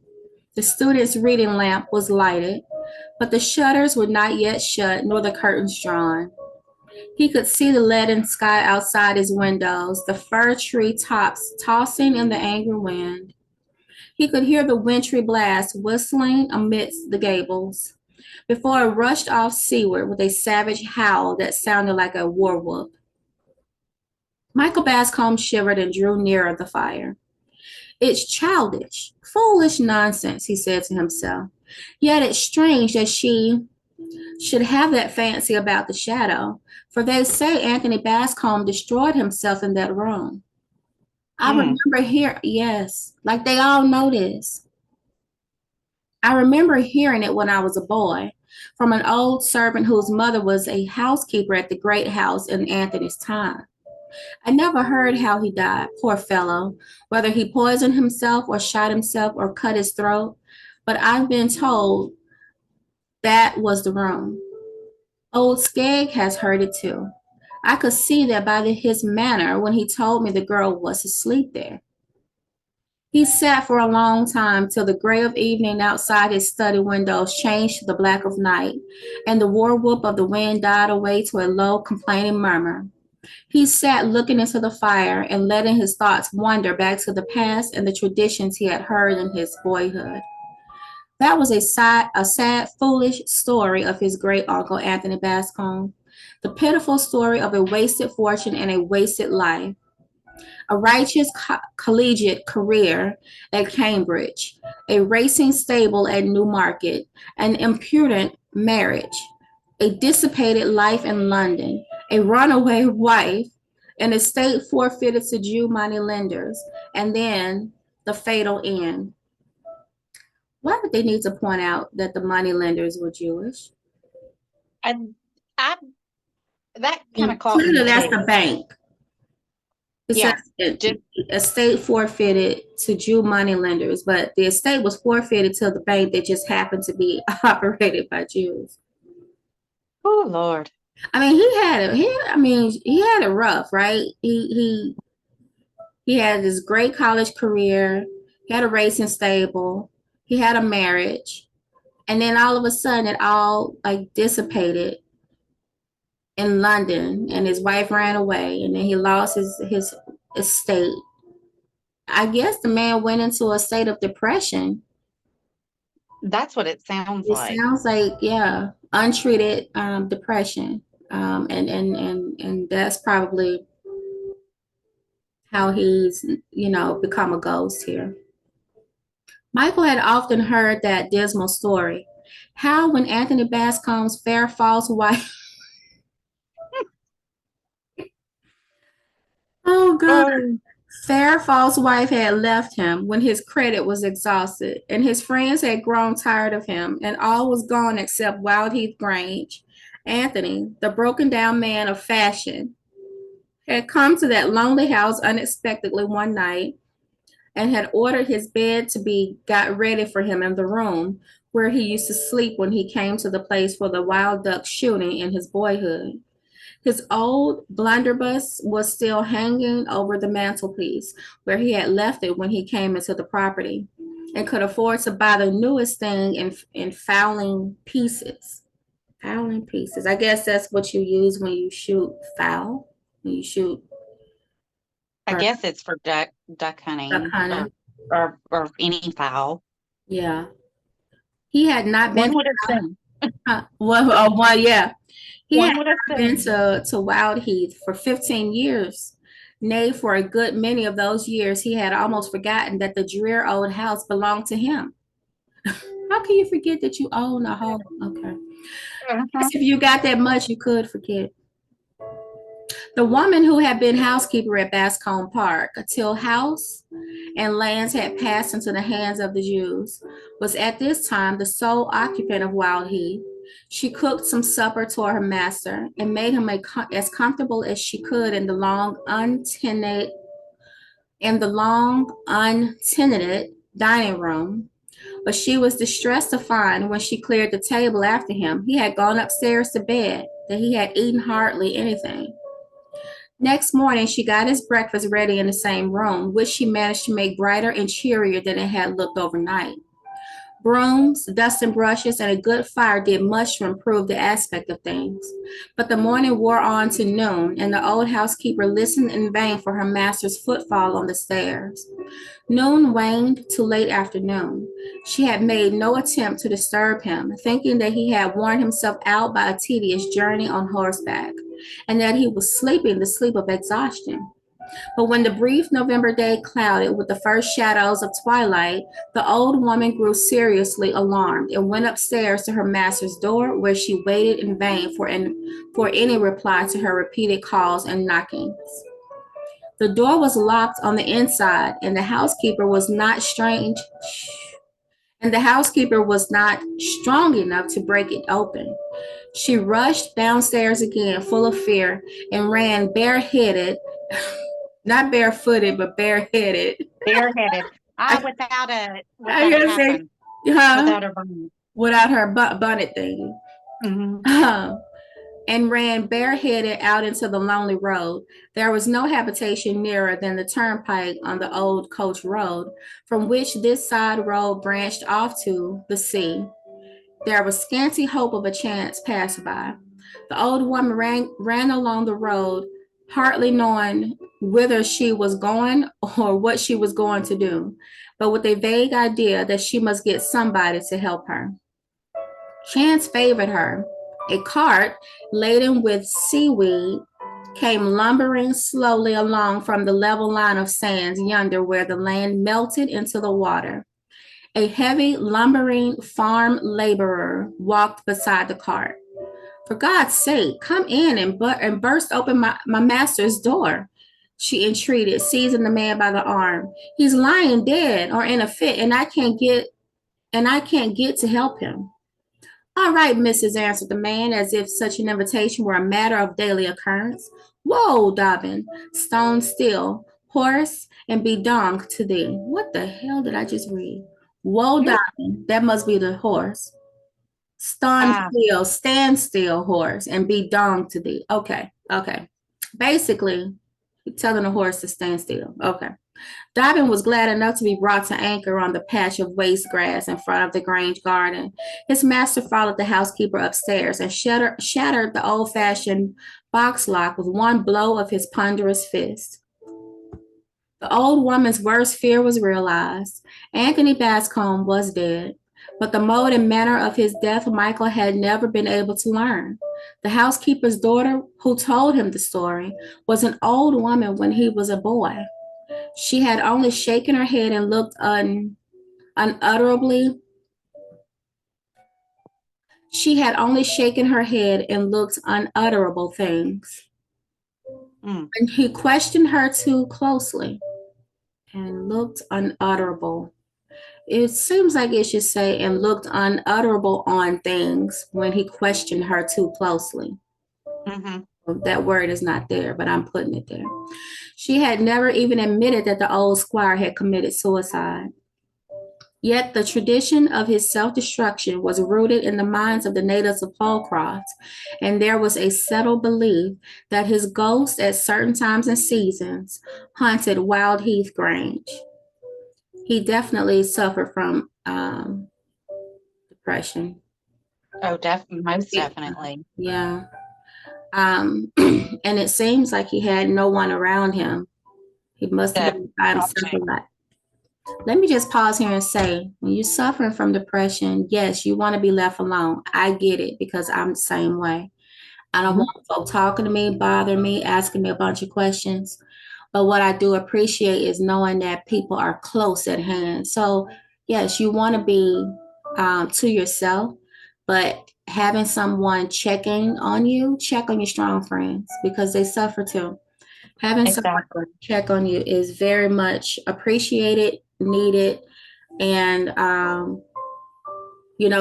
The student's reading lamp was lighted, but the shutters were not yet shut nor the curtains drawn. He could see the leaden sky outside his windows, the fir tree tops tossing in the angry wind. He could hear the wintry blast whistling amidst the gables before it rushed off seaward with a savage howl that sounded like a war whoop. Michael Bascombe shivered and drew nearer the fire. It's childish, foolish nonsense, he said to himself. Yet it's strange that she should have that fancy about the shadow, for they say Anthony Bascombe destroyed himself in that room. I remember yes, like they all know this. I remember hearing it when I was a boy from an old servant whose mother was a housekeeper at the great house in Anthony's time. I never heard how he died, poor fellow, whether he poisoned himself or shot himself or cut his throat, but I've been told that was the room. Old Skegg has heard it too. I could see that by his manner when he told me the girl was asleep there. He sat for a long time till the gray of evening outside his study windows changed to the black of night, and the war whoop of the wind died away to a low, complaining murmur. He sat looking into the fire and letting his thoughts wander back to the past and the traditions he had heard in his boyhood. That was a sad, foolish story of his great uncle Anthony Bascombe, the pitiful story of a wasted fortune and a wasted life, a righteous collegiate career at Cambridge, a racing stable at Newmarket, an impudent marriage, a dissipated life in London, a runaway wife, an estate forfeited to Jew money lenders, and then the fatal end. Why did they need to point out that the money lenders were Jewish? And I that kind of caught me Clearly, that's too. the bank. It Yeah, says just estate forfeited to Jew money lenders, but the estate was forfeited to the bank that just happened to be operated by Jews. oh Lord. I mean, he had it rough, right? He had this great college career. He had a racing stable. He had a marriage, and then all of a sudden, it all like dissipated in London, and his wife ran away, and then he lost his estate. I guess the man went into a state of depression. That's what it sounds It like. sounds like, yeah, untreated depression, and that's probably how he's become a ghost here. Michael had often heard that dismal story. How when Anthony Bascombe's fair false wife, oh God, Oh, fair false wife had left him when his credit was exhausted, and his friends had grown tired of him, and all was gone except Wild Heath Grange. Anthony, the broken down man of fashion, had come to that lonely house unexpectedly one night and had ordered his bed to be got ready for him in the room where he used to sleep when he came to the place for the wild duck shooting in his boyhood. His old blunderbuss was still hanging over the mantelpiece where he had left it when he came into the property and could afford to buy the newest thing in fowling pieces. Fowling pieces. I guess that's what you use when you shoot fowl, when you shoot I or guess it's for duck duck hunting hunting. or any fowl. Yeah. He had not been One would assume. yeah. He had One would not been assume. to Wild Heath for 15 years. Nay, for a good many of those years, he had almost forgotten that the drear old house belonged to him. How can you forget that you own a home? Okay. Uh-huh. If you got that much, you could forget. The woman who had been housekeeper at Bascom Park till house and lands had passed into the hands of the Jews, was at this time the sole occupant of Wild Heath. She cooked some supper for her master and made him as comfortable as she could in the long untenanted dining room. But she was distressed to find when she cleared the table after him, he had gone upstairs to bed, that he had eaten hardly anything. Next morning, she got his breakfast ready in the same room, which she managed to make brighter and cheerier than it had looked overnight. Brooms, dusting brushes, and a good fire did much to improve the aspect of things. But the morning wore on to noon, and the old housekeeper listened in vain for her master's footfall on the stairs. Noon waned to late afternoon. She had made no attempt to disturb him, thinking that he had worn himself out by a tedious journey on horseback, and that he was sleeping the sleep of exhaustion. But when the brief November day clouded with the first shadows of twilight, the old woman grew seriously alarmed and went upstairs to her master's door, where she waited in vain for any reply to her repeated calls and knockings. The door was locked on the inside, and the housekeeper was not strong enough to break it open. She rushed downstairs again, full of fear, and ran bareheaded, not barefooted, but bareheaded. Bareheaded. I, Without a I gotta say, without a bonnet. Without her bonnet thing. Mm-hmm. And ran bareheaded out into the lonely road. There was no habitation nearer than the turnpike on the old coach road, from which this side road branched off to the sea. There was scanty hope of a chance passerby. The old woman ran along the road, hardly knowing whither she was going or what she was going to do, but with a vague idea that she must get somebody to help her. Chance favored her. A cart laden with seaweed came lumbering slowly along from the level line of sands yonder where the land melted into the water. A heavy, lumbering farm laborer walked beside the cart. For God's sake, come in and burst open my master's door, she entreated, seizing the man by the arm. He's lying dead or in a fit, and I can't get to help him. All right, Mrs. answered the man, as if such an invitation were a matter of daily occurrence. Whoa, Dobbin, stone still, horse, and be donged to thee. What the hell did I just read? Whoa, Dobbin, that must be the horse. Stand still, horse, and be donged to thee. Okay. Basically, telling the horse to stand still. Okay. Dobbin was glad enough to be brought to anchor on the patch of waste grass in front of the Grange garden. His master followed the housekeeper upstairs and shattered the old-fashioned box lock with one blow of his ponderous fist. The old woman's worst fear was realized. Anthony Bascom was dead, but the mode and manner of his death Michael had never been able to learn. The housekeeper's daughter, who told him the story, was an old woman when he was a boy. She had only shaken her head and looked unutterably. She had only shaken her head and looked unutterable things. And he questioned her too closely and looked unutterable. It seems like it should say and looked unutterable on things when he questioned her too closely. Mm-hmm. That word is not there, but I'm putting it there. She had never even admitted that the old squire had committed suicide. Yet the tradition of his self-destruction was rooted in the minds of the natives of Holcroft, and there was a settled belief that his ghost at certain times and seasons haunted Wild Heath Grange. He definitely suffered from depression. Oh, most definitely. Yeah. And it seems like he had no one around him. He must have been by himself a lot. Let me just pause here and say, when you're suffering from depression, yes, you want to be left alone. I get it because I'm the same way. I don't want folk talking to me, bothering me, asking me a bunch of questions. But what I do appreciate is knowing that people are close at hand. So yes, you want to be to yourself, but having someone checking on you, check on your strong friends because they suffer too. Having someone Exactly. check on you is very much appreciated, needed, and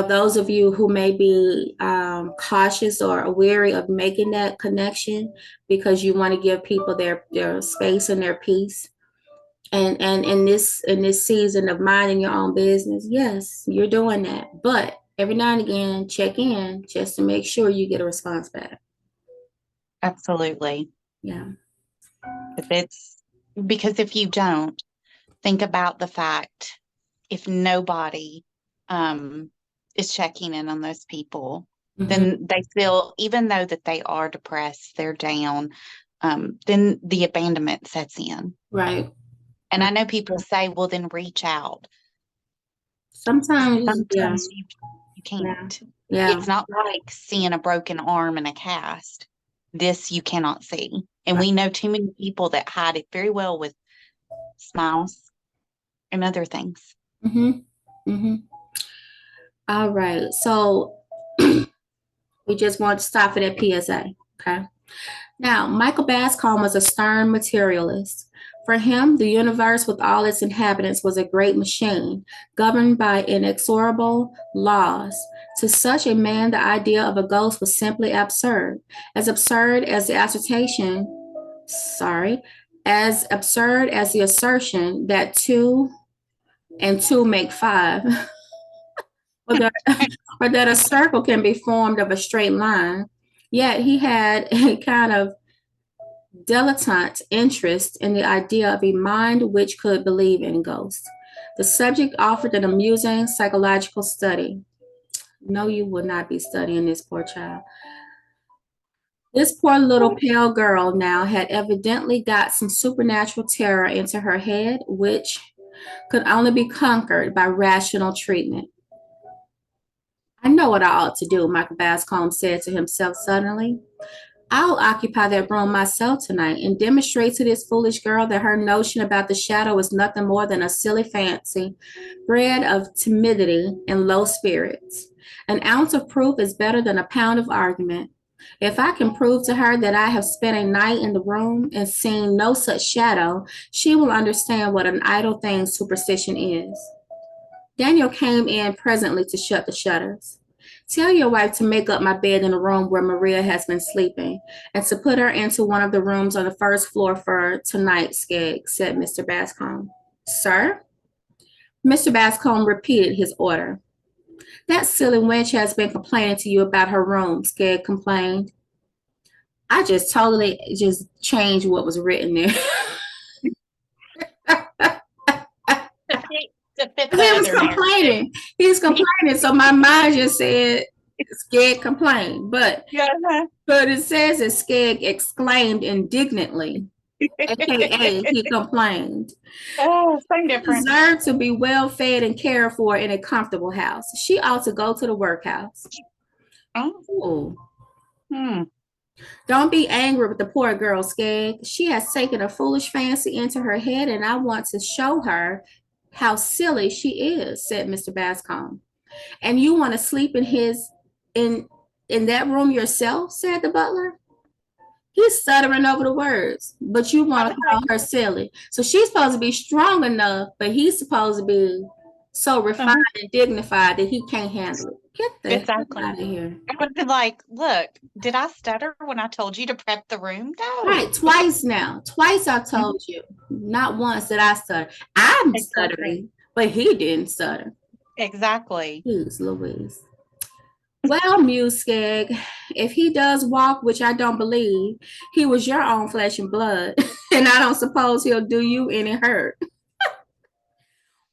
those of you who may be cautious or wary of making that connection because you want to give people their space and their peace. And in this season of minding your own business, yes, you're doing that. But every now and again, check in just to make sure you get a response back. Absolutely. Yeah. If it's because if you don't, think about the fact if nobody um, is checking in on those people, Mm-hmm. then they feel, even though that they are depressed, they're down, then the abandonment sets in. Right. And I know people say, well, then reach out. Sometimes, yeah, Sometimes you yeah, can't. yeah. It's not like seeing a broken arm in a cast. This you cannot see. And Right. we know too many people that hide it very well with smiles and other things. Mm-hmm. Mm-hmm. All right. So we just want to stop it at PSA. Okay. Now, Michael Bascom was a stern materialist. For him, the universe with all its inhabitants was a great machine, governed by inexorable laws. To such a man, the idea of a ghost was simply absurd as the as absurd as the assertion that two and two make five, or that, or that a circle can be formed of a straight line. Yet he had a kind of dilettante interest in the idea of a mind which could believe in ghosts. The subject offered an amusing psychological study. No, you will not be studying this poor child. This poor little pale girl now had evidently got some supernatural terror into her head, which could only be conquered by rational treatment. I know what I ought to do, Michael Bascom said to himself suddenly. I'll occupy that room myself tonight and demonstrate to this foolish girl that her notion about the shadow is nothing more than a silly fancy, bred of timidity and low spirits. An ounce of proof is better than a pound of argument. If I can prove to her that I have spent a night in the room and seen no such shadow, she will understand what an idle thing superstition is. Daniel came in presently to shut the shutters. Tell your wife to make up my bed in the room where Maria has been sleeping and to put her into one of the rooms on the first floor for tonight, Skegg, said Mr. Bascom. Sir? Mr. Bascom repeated his order. That silly wench has been complaining to you about her room, Skegg complained. I just totally just changed what was written there. He was complaining. He's complaining. So my mind just said Skegg complained. But it says that Skegg exclaimed indignantly, aka he complained. Oh, same difference. Deserved to be well fed and cared for in a comfortable house. She ought to go to the workhouse. Oh. Don't be angry with the poor girl, Skegg. She has taken a foolish fancy into her head, and I want to show her how silly she is, said Mr. Bascom. And you want to sleep in that room yourself, said the butler. He's stuttering over the words, but you want to call her silly. So she's supposed to be strong enough, but he's supposed to be so refined and dignified that he can't handle it. Get the heck out of here. I would be like, look, did I stutter when I told you to prep the room? No. Right, twice now. Twice I told you. Not once did I stutter. I'm stuttering, but he didn't stutter. Exactly. Jeez Louise. Well, mused Skegg, if he does walk, which I don't believe, he was your own flesh and blood, and I don't suppose he'll do you any hurt.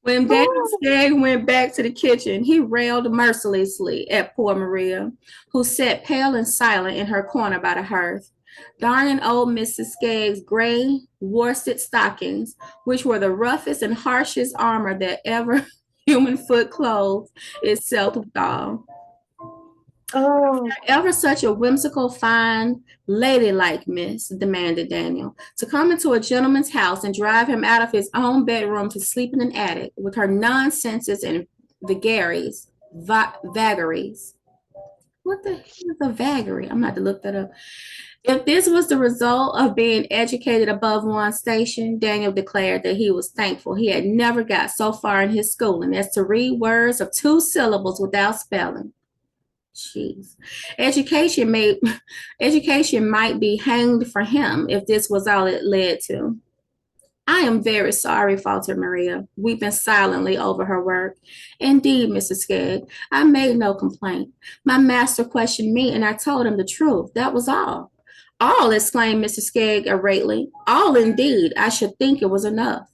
When Daniel Skegg went back to the kitchen, he railed mercilessly at poor Maria, who sat pale and silent in her corner by the hearth, darning old Mrs. Skegg's gray worsted stockings, which were the roughest and harshest armor that ever human foot clothed itself withal. Oh. Ever such a whimsical, fine, ladylike miss, demanded Daniel, to come into a gentleman's house and drive him out of his own bedroom to sleep in an attic with her nonsenses and vagaries. What the hell is a vagary? I'm going to have to look that up. If this was the result of being educated above one's station, Daniel declared that he was thankful he had never got so far in his schooling as to read words of 2 syllables without spelling. Jeez. Education may education might be hanged for him if this was all it led to. I am very sorry, faltered Maria, weeping silently over her work. Indeed, Mrs. Skegg, I made no complaint. My master questioned me, and I told him the truth. That was all. All, exclaimed Mrs. Skegg irately. All indeed. I should think it was enough.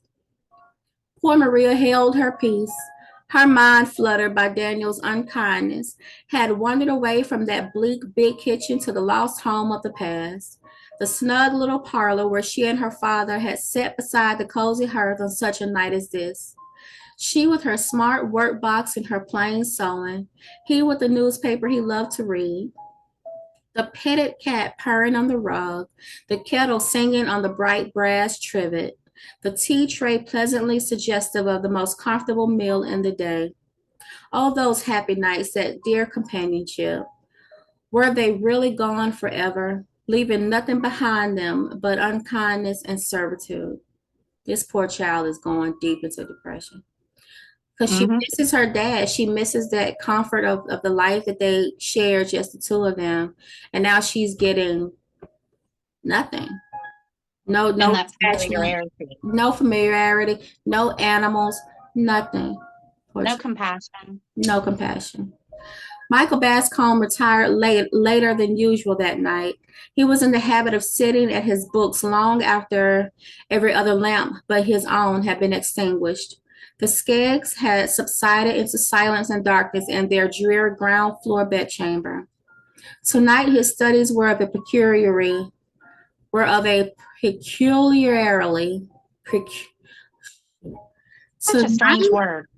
Poor Maria held her peace. Her mind, fluttered by Daniel's unkindness, had wandered away from that bleak big kitchen to the lost home of the past. The snug little parlor where she and her father had sat beside the cozy hearth on such a night as this. She with her smart work box and her plain sewing, he with the newspaper he loved to read, the petted cat purring on the rug, the kettle singing on the bright brass trivet, the tea tray pleasantly suggestive of the most comfortable meal in the day. All those happy nights, that dear companionship. Were they really gone forever, leaving nothing behind them but unkindness and servitude? This poor child is going deep into depression because she Mm-hmm. misses her dad. She misses that comfort of the life that they shared, just the two of them. And now she's getting nothing. And No that attachment, familiarity. no familiarity, no animals, nothing. No compassion. No compassion. Michael Bascom retired later than usual that night. He was in the habit of sitting at his books long after every other lamp but his own had been extinguished. The Skeggs had subsided into silence and darkness in their dreary ground floor bedchamber. Tonight his studies were of a peculiarly Such a strange tonight. word.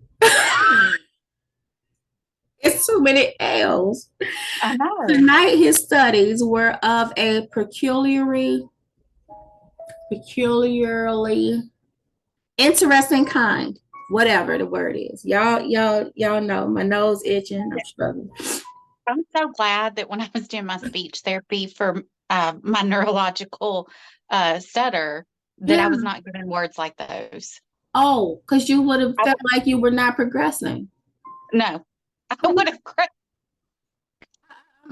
It's too many L's. I know. Tonight his studies were of a peculiarly interesting kind. Whatever the word is. Y'all know my nose itching. I'm struggling. I'm so glad that when I was doing my speech therapy for my neurological stutter, that I was Yeah. not given words like those. Oh, because you would have felt like you were not progressing. No, I would have cried.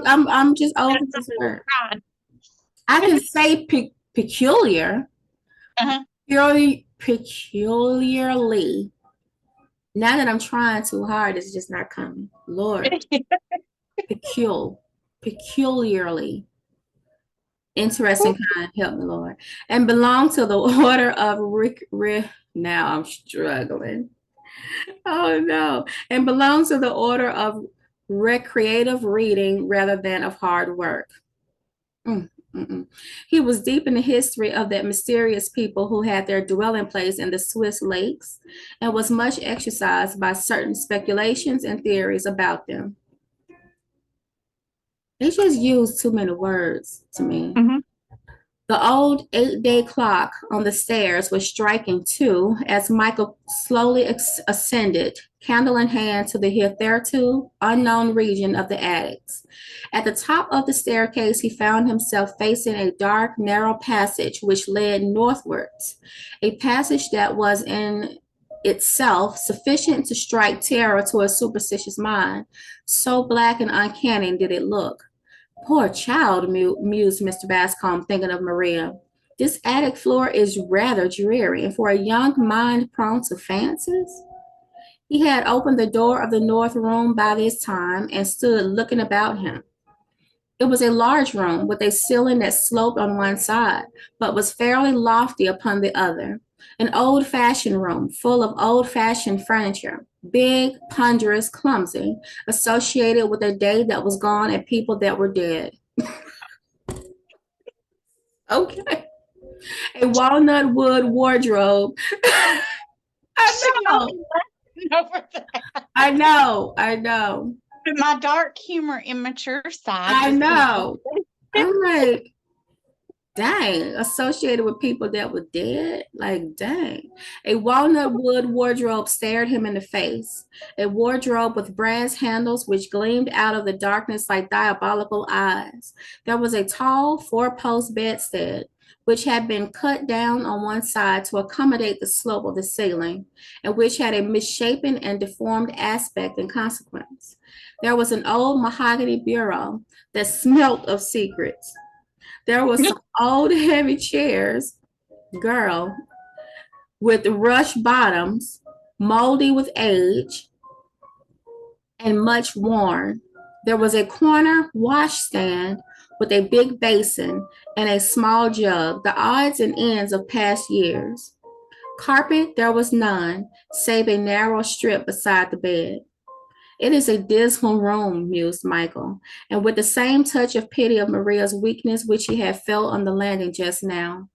I'm just over this word. I can say peculiar. Uh-huh. Peculiarly. Now that I'm trying too hard, it's just not coming. Lord. Peculiarly. Interesting kind, help me, Lord. And belong to the order of now I'm struggling. Oh no. And belong to the order of recreative reading rather than of hard work. He was deep in the history of that mysterious people who had their dwelling place in the Swiss lakes and was much exercised by certain speculations and theories about them. They just used too many words to me. Mm-hmm. The old 8-day clock on the stairs was striking 2 as Michael slowly ascended, candle in hand, to the hitherto unknown region of the attics. At the top of the staircase, he found himself facing a dark, narrow passage which led northwards, a passage that was in itself sufficient to strike terror to a superstitious mind. So black and uncanny did it look. Poor child, mused Mr. Bascom, thinking of Maria. This attic floor is rather dreary, and for a young mind prone to fancies. He had opened the door of the north room by this time and stood looking about him. It was a large room with a ceiling that sloped on one side, but was fairly lofty upon the other. An old-fashioned room full of old-fashioned furniture, big, ponderous, clumsy, associated with a day that was gone and people that were dead. Okay. A walnut wood wardrobe. I know. I know. My dark humor, immature side. I know. I'm like, Dang, associated with people that were dead? Like, dang. A walnut wood wardrobe stared him in the face, a wardrobe with brass handles which gleamed out of the darkness like diabolical eyes. There was a tall four-post bedstead, which had been cut down on one side to accommodate the slope of the ceiling, and which had a misshapen and deformed aspect in consequence. There was an old mahogany bureau that smelt of secrets. There was some old heavy chairs, girl, with rush bottoms, moldy with age and much worn. There was a corner washstand with a big basin and a small jug, the odds and ends of past years. Carpet there was none, save a narrow strip beside the bed. It is a dismal room, mused Michael, and with the same touch of pity of Maria's weakness which he had felt on the landing just now.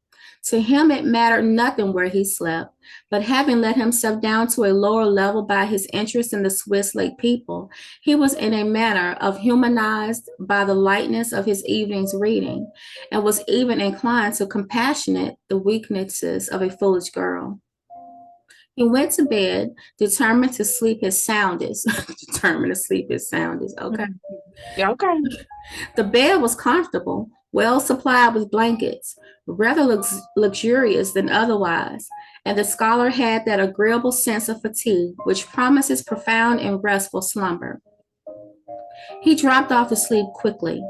To him, it mattered nothing where he slept, but having let himself down to a lower level by his interest in the Swiss Lake people, he was in a manner of humanized by the lightness of his evening's reading, and was even inclined to compassionate the weaknesses of a foolish girl. He went to bed, determined to sleep his soundest. Determined to sleep his soundest. Okay. Yeah, okay. The bed was comfortable, well supplied with blankets, rather luxurious than otherwise, and the scholar had that agreeable sense of fatigue which promises profound and restful slumber. He dropped off to sleep quickly,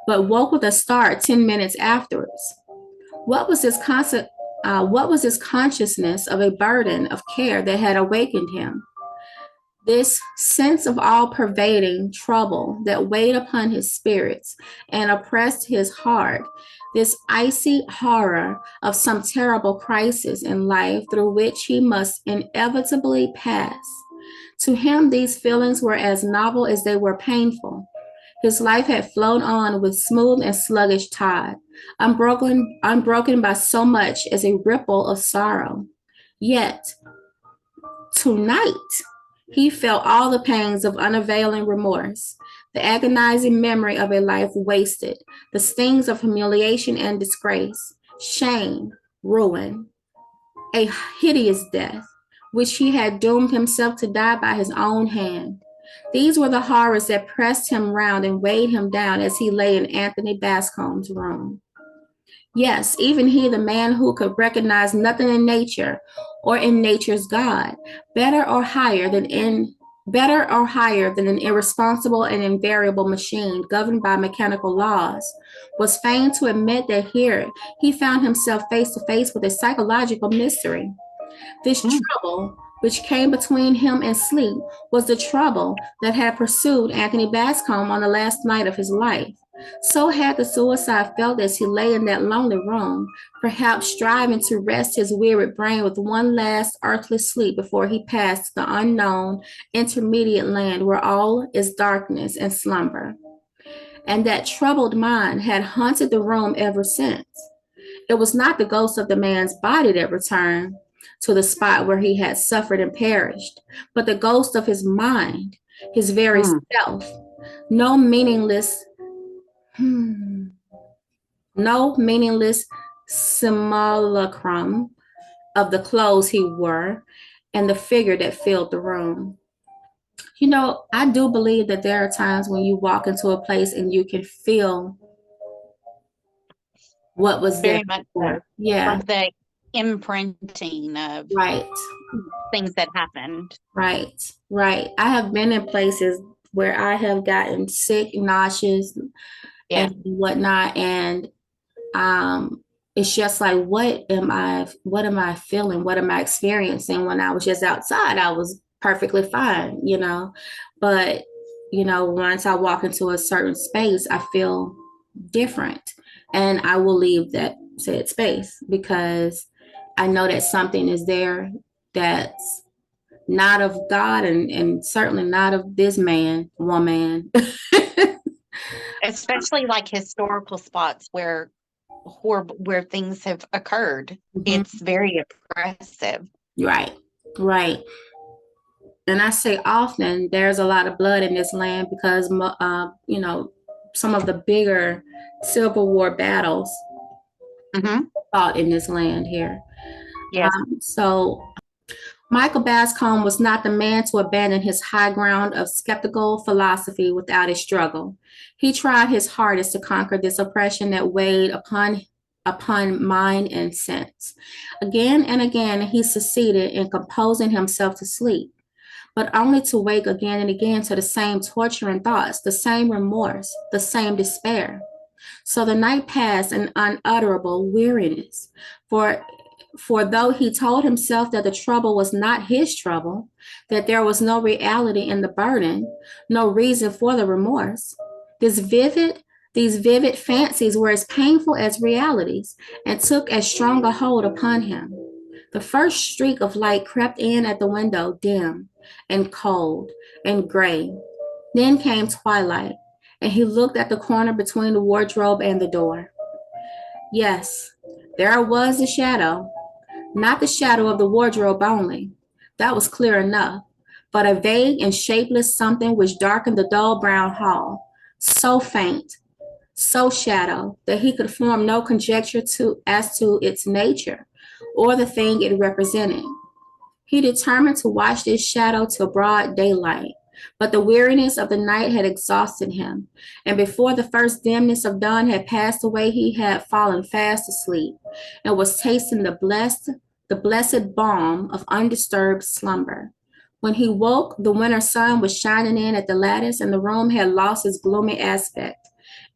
but woke with a start 10 minutes afterwards. What was his what was his consciousness of a burden of care that had awakened him? This sense of all pervading trouble that weighed upon his spirits and oppressed his heart, this icy horror of some terrible crisis in life through which he must inevitably pass. To him, these feelings were as novel as they were painful. His life had flowed on with smooth and sluggish tide, unbroken by so much as a ripple of sorrow. Yet, tonight, he felt all the pangs of unavailing remorse, the agonizing memory of a life wasted, the stings of humiliation and disgrace, shame, ruin, a hideous death, which he had doomed himself to die by his own hand. These were the horrors that pressed him round and weighed him down as he lay in Anthony Bascombe's room. Yes, even he, the man who could recognize nothing in nature or in nature's God, better or higher than an irresponsible and invariable machine governed by mechanical laws, was fain to admit that here he found himself face to face with a psychological mystery. This trouble, which came between him and sleep, was the trouble that had pursued Anthony Bascombe on the last night of his life. So had the suicide felt as he lay in that lonely room, perhaps striving to rest his wearied brain with one last earthly sleep before he passed to the unknown intermediate land where all is darkness and slumber. And that troubled mind had haunted the room ever since. It was not the ghost of the man's body that returned to the spot where he had suffered and perished, but the ghost of his mind, his very self. No meaningless no meaningless simulacrum of the clothes he wore and the figure that filled the room. You know, I do believe that there are times when you walk into a place and you can feel what was there. Very much so. Yeah. Like the imprinting of Right. things that happened. Right. Right. I have been in places where I have gotten sick, nauseous, and whatnot, and it's just like, what am I feeling? What am I experiencing? When I was just outside, I was perfectly fine, you know. But, you know, once I walk into a certain space, I feel different. And I will leave that said space because I know that something is there that's not of God and certainly not of this woman. Especially like historical spots where things have occurred. It's very oppressive. Right, right. And I say often there's a lot of blood in this land because, you know, some of the bigger Civil War battles thought in this land here. Yes. So Michael Bascom was not the man to abandon his high ground of skeptical philosophy without a struggle. He tried his hardest to conquer this oppression that weighed upon mind and sense. Again and again, he succeeded in composing himself to sleep, but only to wake again and again to the same torturing thoughts, the same remorse, the same despair. So the night passed in unutterable weariness, for for though he told himself that the trouble was not his trouble, that there was no reality in the burden, no reason for the remorse, this vivid, these vivid fancies were as painful as realities and took as strong a hold upon him. The first streak of light crept in at the window, dim and cold and gray. Then came twilight, and he looked at the corner between the wardrobe and the door. Yes, there was the shadow, not the shadow of the wardrobe only. That was clear enough, but a vague and shapeless something which darkened the dull brown hall, so faint, so shadow that he could form no conjecture as to its nature or the thing it represented. He determined to watch this shadow till broad daylight, but the weariness of the night had exhausted him, and before the first dimness of dawn had passed away, he had fallen fast asleep and was tasting the blessed balm of undisturbed slumber. When he woke, the winter sun was shining in at the lattice, and the room had lost its gloomy aspect.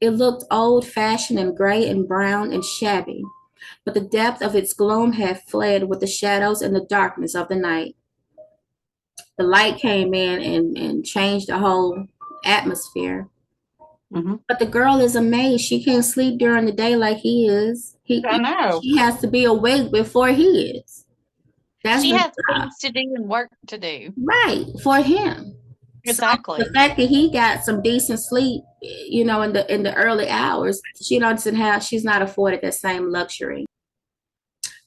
It looked old-fashioned and gray and brown and shabby, but the depth of its gloom had fled with the shadows and the darkness of the night. The light came in and changed the whole atmosphere. But the girl is amazed. She can't sleep during the day like he is. I know. She has to be awake before he is. She has things to do and work to do. Right, for him. Exactly. So the fact that he got some decent sleep, in the early hours, she's not afforded that same luxury.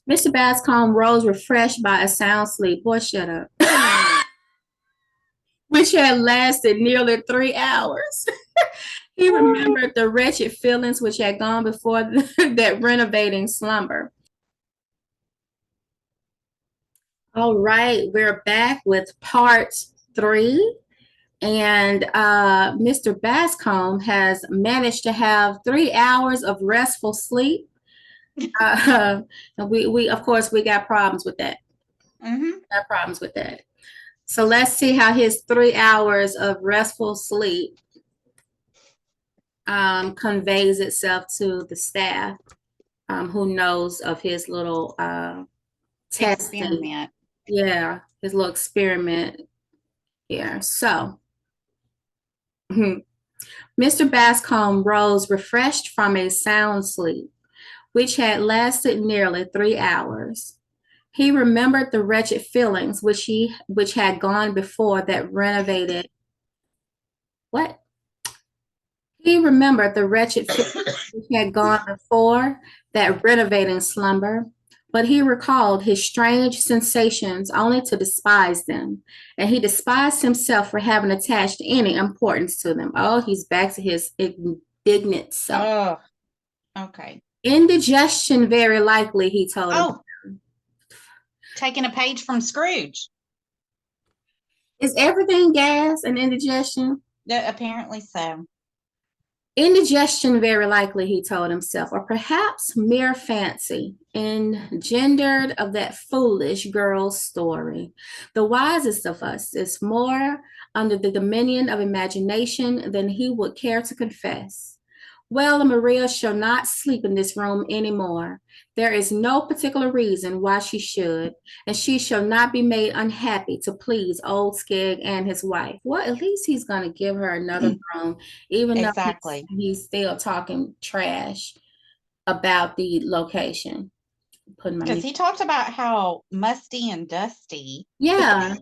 Mr. Bascom rose refreshed by a sound sleep. Boy, shut up. Which had lasted nearly 3 hours. He remembered the wretched feelings which had gone before that renovating slumber. All right, we're back with part 3. And Mr. Bascom has managed to have 3 hours of restful sleep. We of course, we got problems with that. Got problems with that. So let's see how his 3 hours of restful sleep conveys itself to the staff, who knows of his little testing. Experiment. Yeah, his little experiment here. So, Mr. Bascom rose refreshed from a sound sleep, which had lasted nearly 3 hours. He remembered the wretched feelings which had gone before that renovated. What? He remembered the wretched feelings which had gone before that renovating slumber, but he recalled his strange sensations only to despise them, and he despised himself for having attached any importance to them. Oh, he's back to his indignant self. Oh, okay. Indigestion, very likely, he told him. Taking a page from Scrooge. Is everything gas and indigestion? Apparently so. Indigestion, very likely, he told himself, or perhaps mere fancy, engendered of that foolish girl's story. The wisest of us is more under the dominion of imagination than he would care to confess. Well, Maria shall not sleep in this room anymore. There is no particular reason why she should, and she shall not be made unhappy to please old Skegg and his wife. Well, at least he's going to give her another room, even though he's still talking trash about the location. Because he talked about how musty and dusty. Yeah.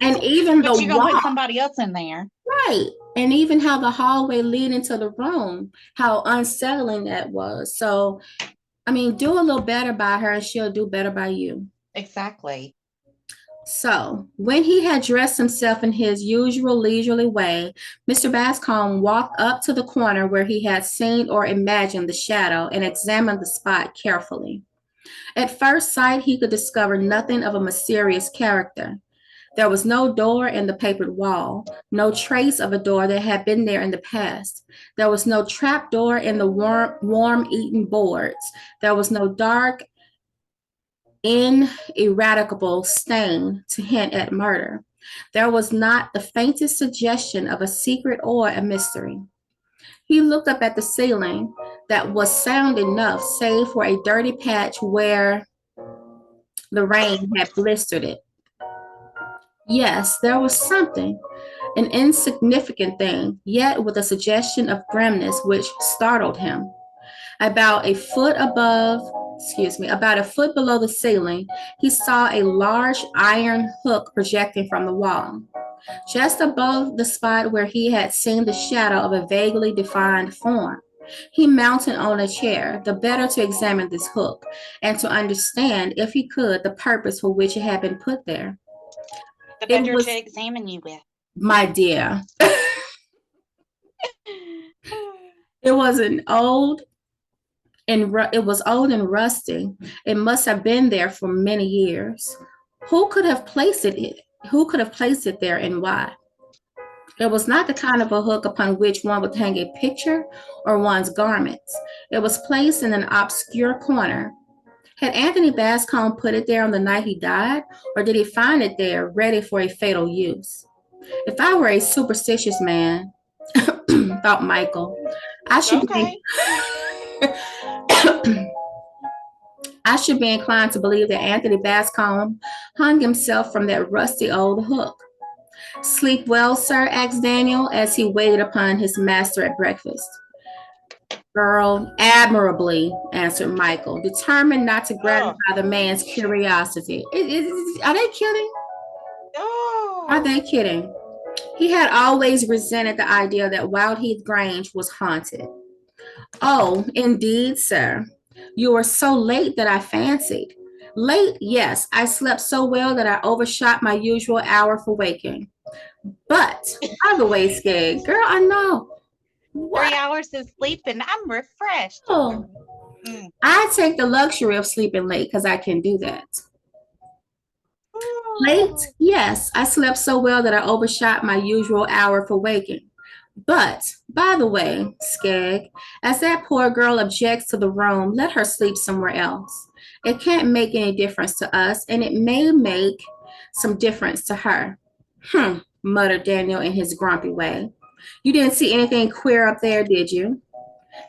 And even but you're going to put somebody else in there. Right. And even how the hallway leading to the room, how unsettling that was. So, I mean, do a little better by her and she'll do better by you. Exactly. So, when he had dressed himself in his usual leisurely way, Mr. Bascombe walked up to the corner where he had seen or imagined the shadow and examined the spot carefully. At first sight, he could discover nothing of a mysterious character. There was no door in the papered wall, no trace of a door that had been there in the past. There was no trap door in the worm-eaten boards. There was no dark, ineradicable stain to hint at murder. There was not the faintest suggestion of a secret or a mystery. He looked up at the ceiling that was sound enough, save for a dirty patch where the rain had blistered it. Yes, there was something, an insignificant thing, yet with a suggestion of grimness which startled him. About a foot below the ceiling, he saw a large iron hook projecting from the wall. Just above the spot where he had seen the shadow of a vaguely defined form. He mounted on a chair, the better to examine this hook, and to understand, if he could, the purpose for which it had been put there. The It better was, to examine you with. my dear, it was an old it was old and rusty. It must have been there for many years. Who could have placed it? Who could have placed it there and why? It was not the kind of a hook upon which one would hang a picture or one's garments. It was placed in an obscure corner. Had Anthony Bascombe put it there on the night he died, or did he find it there ready for a fatal use? If I were a superstitious man, thought Michael, I should Okay. be I should be inclined to believe that Anthony Bascombe hung himself from that rusty old hook. Sleep well, sir? Asked Daniel as he waited upon his master at breakfast. Girl, admirably, answered Michael, determined not to gratify the man's curiosity. Are they kidding? Are they kidding? He had always resented the idea that Wildheath Grange was haunted. Oh, indeed, sir. You were so late that I fancied. Late, yes, I slept so well that I overshot my usual hour for waking. But, by the way, Skeg, girl, I know. What? 3 hours of sleep and I'm refreshed. Oh, I take the luxury of sleeping late because I can do that. Late, yes, I slept so well that I overshot my usual hour for waking. But, by the way, Skeg, as that poor girl objects to the room, let her sleep somewhere else. It can't make any difference to us, and it may make some difference to her. Muttered Daniel in his grumpy way. You didn't see anything queer up there, did you?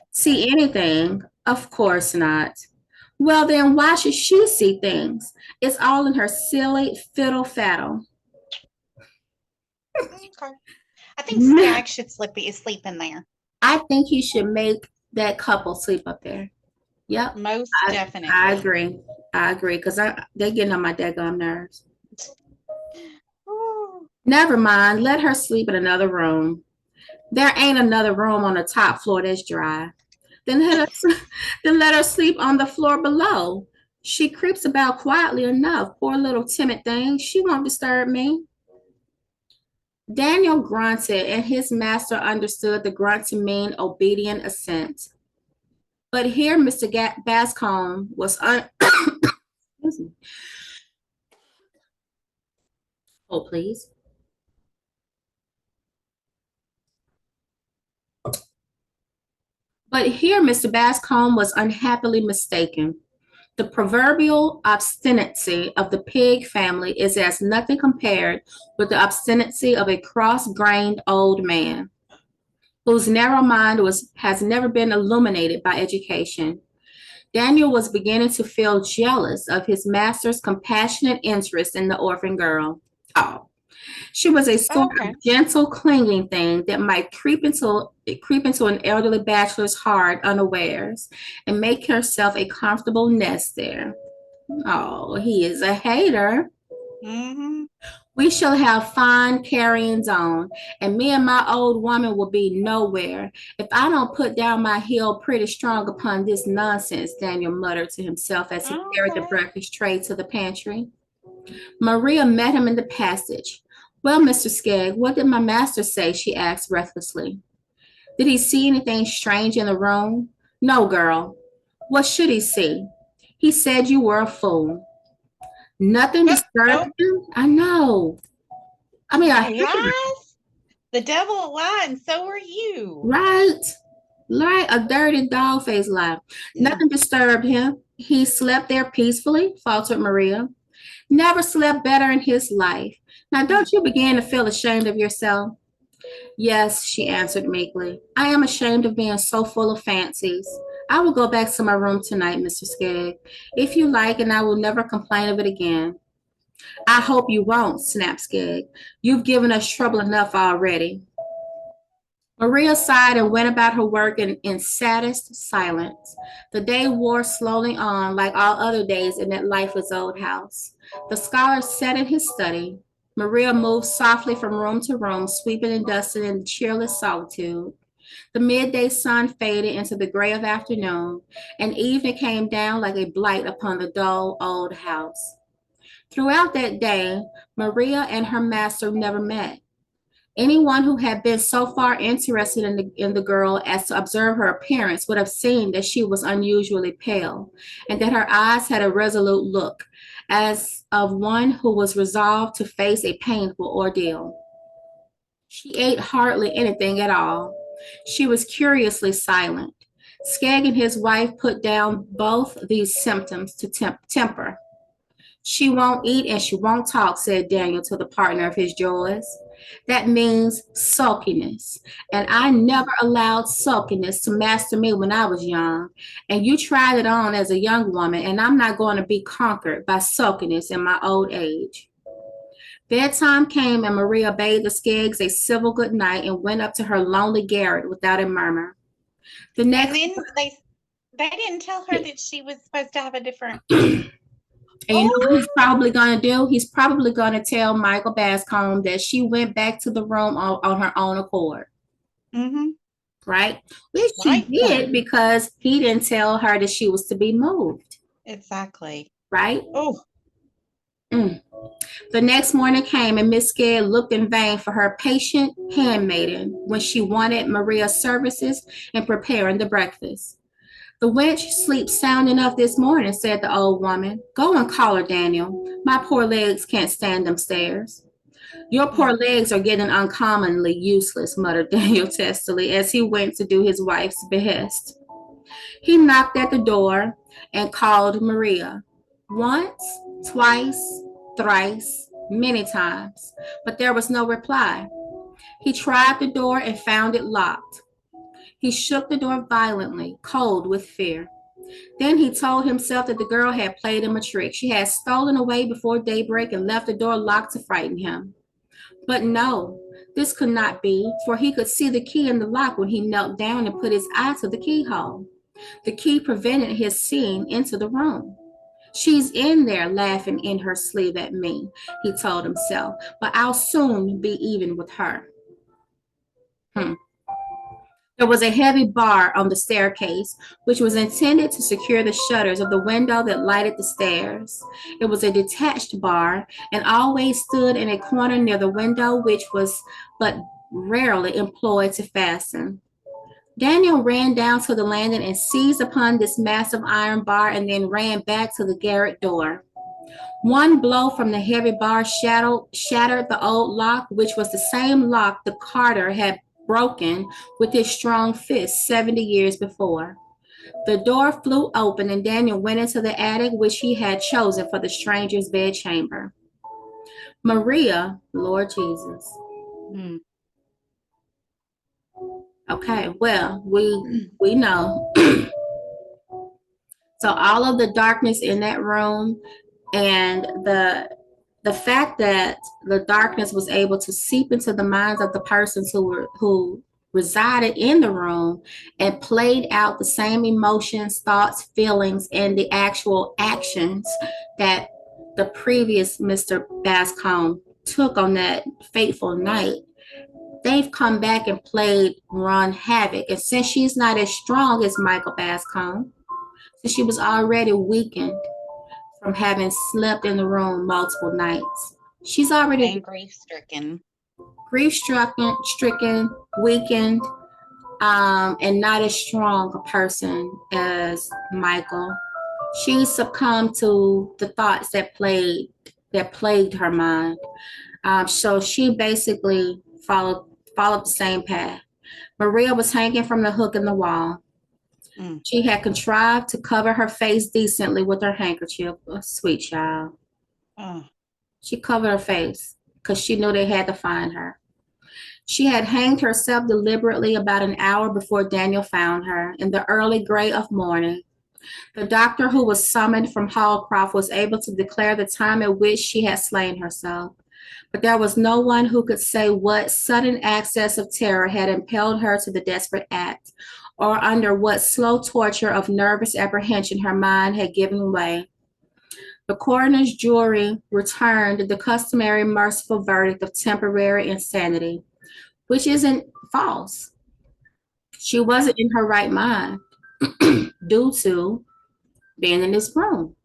See anything? Of course not. Well, then why should she see things? It's all in her silly fiddle faddle. Okay. I think Skag should sleep in there. I think he should make that couple sleep up there. Yep. Most definitely. I agree. Because they're getting on my daggone nerves. Never mind. Let her sleep in another room. There ain't another room on the top floor that's dry. Then let her sleep on the floor below. She creeps about quietly enough. Poor little timid thing. She won't disturb me. Daniel grunted, and his master understood the grunt to mean obedient assent. But here Mr. Bascombe was excuse me. Oh, please. But here Mr. Bascombe was unhappily mistaken. The proverbial obstinacy of the pig family is as nothing compared with the obstinacy of a cross-grained old man, whose narrow mind has never been illuminated by education. Daniel was beginning to feel jealous of his master's compassionate interest in the orphan girl. Oh, she was a sort of gentle, clinging thing that might creep into an elderly bachelor's heart unawares and make herself a comfortable nest there. Oh, he is a hater. We shall have fine carryings on, and me and my old woman will be nowhere if I don't put down my heel pretty strong upon this nonsense, Daniel muttered to himself as he carried the breakfast tray to the pantry. Maria met him in the passage. Well, Mr. Skegg, what did my master say? She asked breathlessly. Did he see anything strange in the room? No, girl. What should he see? He said you were a fool. Nothing Oh, disturbed him? I know. I mean, a hair, lies? The devil lied, and so are you. right? Right, a dirty dog face lie. Nothing disturbed him. He slept there peacefully, faltered Maria. Never slept better in his life. Now, don't you begin to feel ashamed of yourself? Yes, she answered meekly. I am ashamed of being so full of fancies. I will go back to my room tonight, Mr. Skegg, if you like, and I will never complain of it again. I hope you won't, snapped Skegg. You've given us trouble enough already. Maria sighed and went about her work in saddest silence. The day wore slowly on, like all other days in that lifeless old house. The scholar sat in his study. Maria moved softly from room to room, sweeping and dusting in cheerless solitude. The midday sun faded into the gray of afternoon, and evening came down like a blight upon the dull old house. Throughout that day, Maria and her master never met. Anyone who had been so far interested in the girl as to observe her appearance would have seen that she was unusually pale, and that her eyes had a resolute look, as of one who was resolved to face a painful ordeal. She ate hardly anything at all. She was curiously silent. Skegg and his wife put down both these symptoms to temper. She won't eat and she won't talk, said Daniel to the partner of his joys. That means sulkiness. And I never allowed sulkiness to master me when I was young. And you tried it on as a young woman, and I'm not going to be conquered by sulkiness in my old age. Bedtime came, and Maria bade the Skeggs a civil good night and went up to her lonely garret without a murmur. The And next then they didn't tell her that she was supposed to have a different. And you know what he's probably going to do? He's probably going to tell Michael Bascom that she went back to the room on her own accord. Mm-hmm. Right? Which she Right. did because he didn't tell her that she was to be moved. Exactly. Right? Oh. Mm. The next morning came, and Miss Skegg looked in vain for her patient handmaiden when she wanted Maria's services in preparing the breakfast. The wench sleeps sound enough this morning, said the old woman. Go and call her, Daniel. My poor legs can't stand them stairs. Your poor legs are getting uncommonly useless, muttered Daniel testily as he went to do his wife's behest. He knocked at the door and called Maria. Once, twice, thrice, many times, but there was no reply. He tried the door and found it locked. He shook the door violently, cold with fear. Then he told himself that the girl had played him a trick. She had stolen away before daybreak and left the door locked to frighten him. But no, this could not be, for he could see the key in the lock when he knelt down and put his eye to the keyhole. The key prevented his seeing into the room. She's in there laughing in her sleeve at me, he told himself, but I'll soon be even with her. There was a heavy bar on the staircase, which was intended to secure the shutters of the window that lighted the stairs. It was a detached bar and always stood in a corner near the window, which was but rarely employed to fasten. Daniel ran down to the landing and seized upon this massive iron bar and then ran back to the garret door. One blow from the heavy bar shattered the old lock, which was the same lock the carter had broken with his strong fist 70 years before. The door flew open and Daniel went into the attic, which he had chosen for the stranger's bedchamber. Maria, Lord Jesus. Okay, well, we know. So all of the darkness in that room and the fact that the darkness was able to seep into the minds of the persons who resided in the room and played out the same emotions, thoughts, feelings, and the actual actions that the previous Mr. Bascom took on that fateful night, they've come back and run havoc. And since she's not as strong as Michael Bascom, since she was already weakened from having slept in the room multiple nights. She's already And grief stricken. grief stricken, weakened, and not as strong a person as Michael. She succumbed to the thoughts that plagued her mind. So she basically followed the same path. Maria was hanging from the hook in the wall. Mm. She had contrived to cover her face decently with her handkerchief. A sweet child. Oh. She covered her face because she knew they had to find her. She had hanged herself deliberately about an hour before Daniel found her in the early gray of morning. The doctor who was summoned from Hallcroft was able to declare the time at which she had slain herself. But there was no one who could say what sudden access of terror had impelled her to the desperate act, or under what slow torture of nervous apprehension her mind had given way. The coroner's jury returned the customary merciful verdict of temporary insanity, which isn't false. She wasn't in her right mind due to being in this room.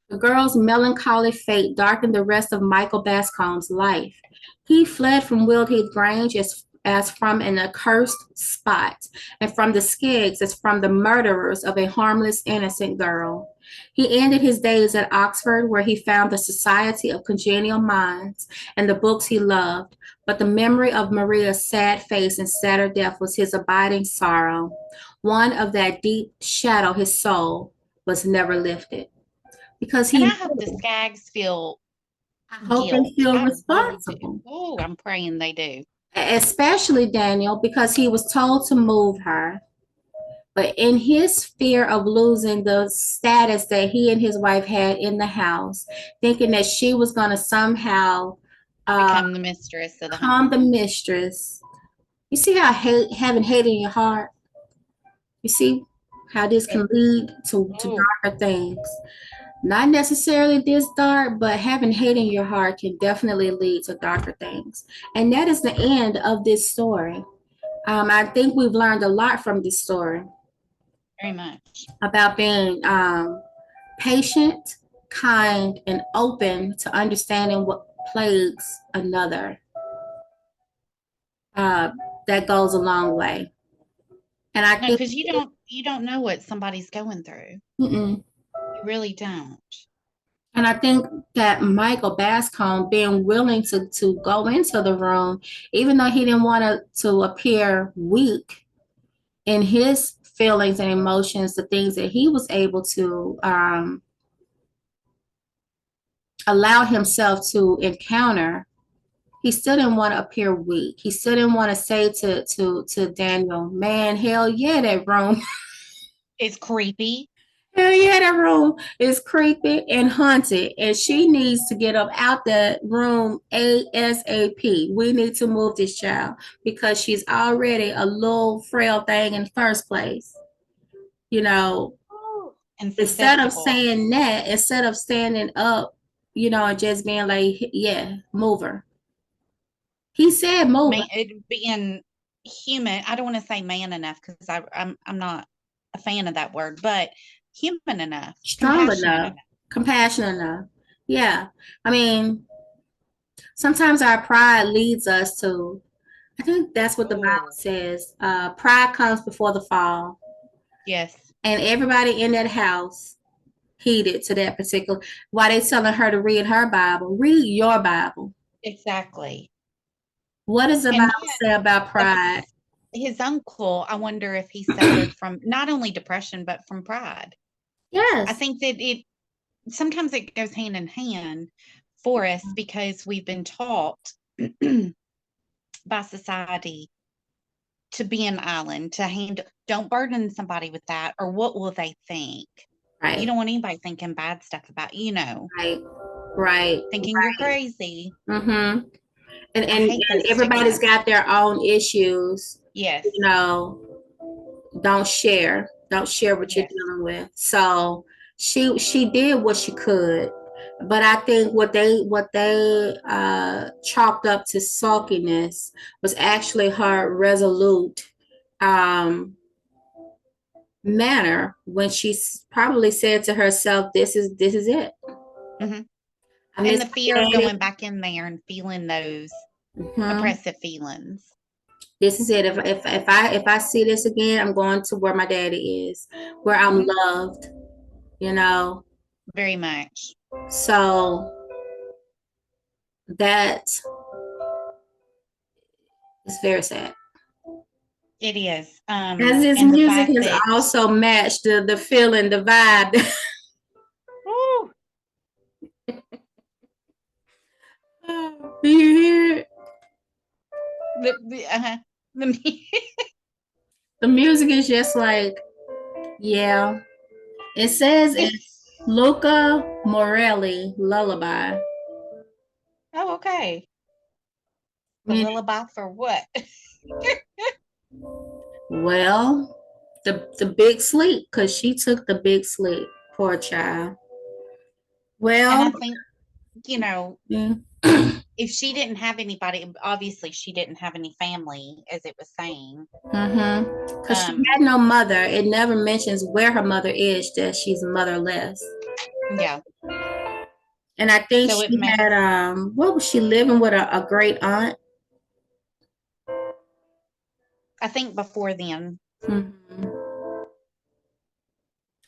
The girl's melancholy fate darkened the rest of Michael Bascom's life. He fled from Wildheath Grange as from an accursed spot, and from the Skeggs as from the murderers of a harmless, innocent girl. He ended his days at Oxford, where he found the society of congenial minds and the books he loved. But the memory of Maria's sad face and sadder death was his abiding sorrow. One of that deep shadow his soul was never lifted. Because And I he hope the Skaggs feel I hope they guilt. feel I really do. responsible. Oh, I'm praying they do. Especially Daniel, because he was told to move her. But in his fear of losing the status that he and his wife had in the house, thinking that she was going to somehow Become the mistress of the become the home. mistress. You see how having hate in your heart, you see how this can lead to Oh, darker things. Not necessarily this dark, but having hate in your heart can definitely lead to darker things. And that is the end of this story. I think we've learned a lot from this story very much. about being patient, kind, and open to understanding what plagues another. That goes a long way. And I No, think, because you don't know what somebody's going through. mm-mm. You really don't. And I think that Michael Bascom being willing to go into the room, even though he didn't want to appear weak in his feelings and emotions, the things that he was able to allow himself to encounter, he still didn't want to appear weak. He still didn't want to say to Daniel, man, hell yeah, that room. It's creepy. Hell yeah, that room is creepy and haunted, and she needs to get up out that room ASAP. We need to move this child because she's already a little frail thing in the first place. You know, And instead of susceptible. saying that, instead of standing up, and just being like, yeah, move her. He said move her. Being human. I don't want to say man enough because I'm not a fan of that word, but human enough, Strong compassionate enough, enough. compassionate enough. Yeah. I mean, sometimes our pride leads us to, I think that's what the Bible Oh, says. Pride comes before the fall. yes, And everybody in that house heeded to that particular, why they telling her to read her Bible. Read your Bible. exactly. What does the And Bible say about then pride? his uncle, I wonder if he suffered from not only depression but from pride. I Yes, think that it sometimes it goes hand in hand for us because we've been taught by society to be an island, to handle, don't burden somebody with that, or what will they think? You right, don't want anybody thinking bad stuff about, right, right, thinking you're crazy. mm-hmm. And, I and hate and those everybody's stigmas. got their own issues. Yes, You know, don't share what you're yes. dealing with. So she did what she could, but I think what they chalked up to sulkiness was actually her resolute um manner when she probably said to herself, this is it. Hmm. I And miss the my fear of daddy. going back in there and feeling those Mhm. oppressive feelings. This is it. If I see this again, I'm going to where my daddy is, where I'm Hmm. loved, you know. Very much. So that is very sad. It is. As his And the music fact has that, also matched the feeling, the vibe. woo, Do you hear it? the The music is just like, yeah. It says it's it's, Luca Morelli lullaby. oh, okay. The Mm, lullaby for what? well, the big sleep, because she took the big sleep. Poor child. And Well, I think, you know, yeah. if she didn't have anybody, obviously she didn't have any family, as it was saying. Because she Um, had no mother. It never mentions where her mother is, that she's motherless. yeah. And I think So it she makes, had what was she living with a great aunt? I think before then, Mhm.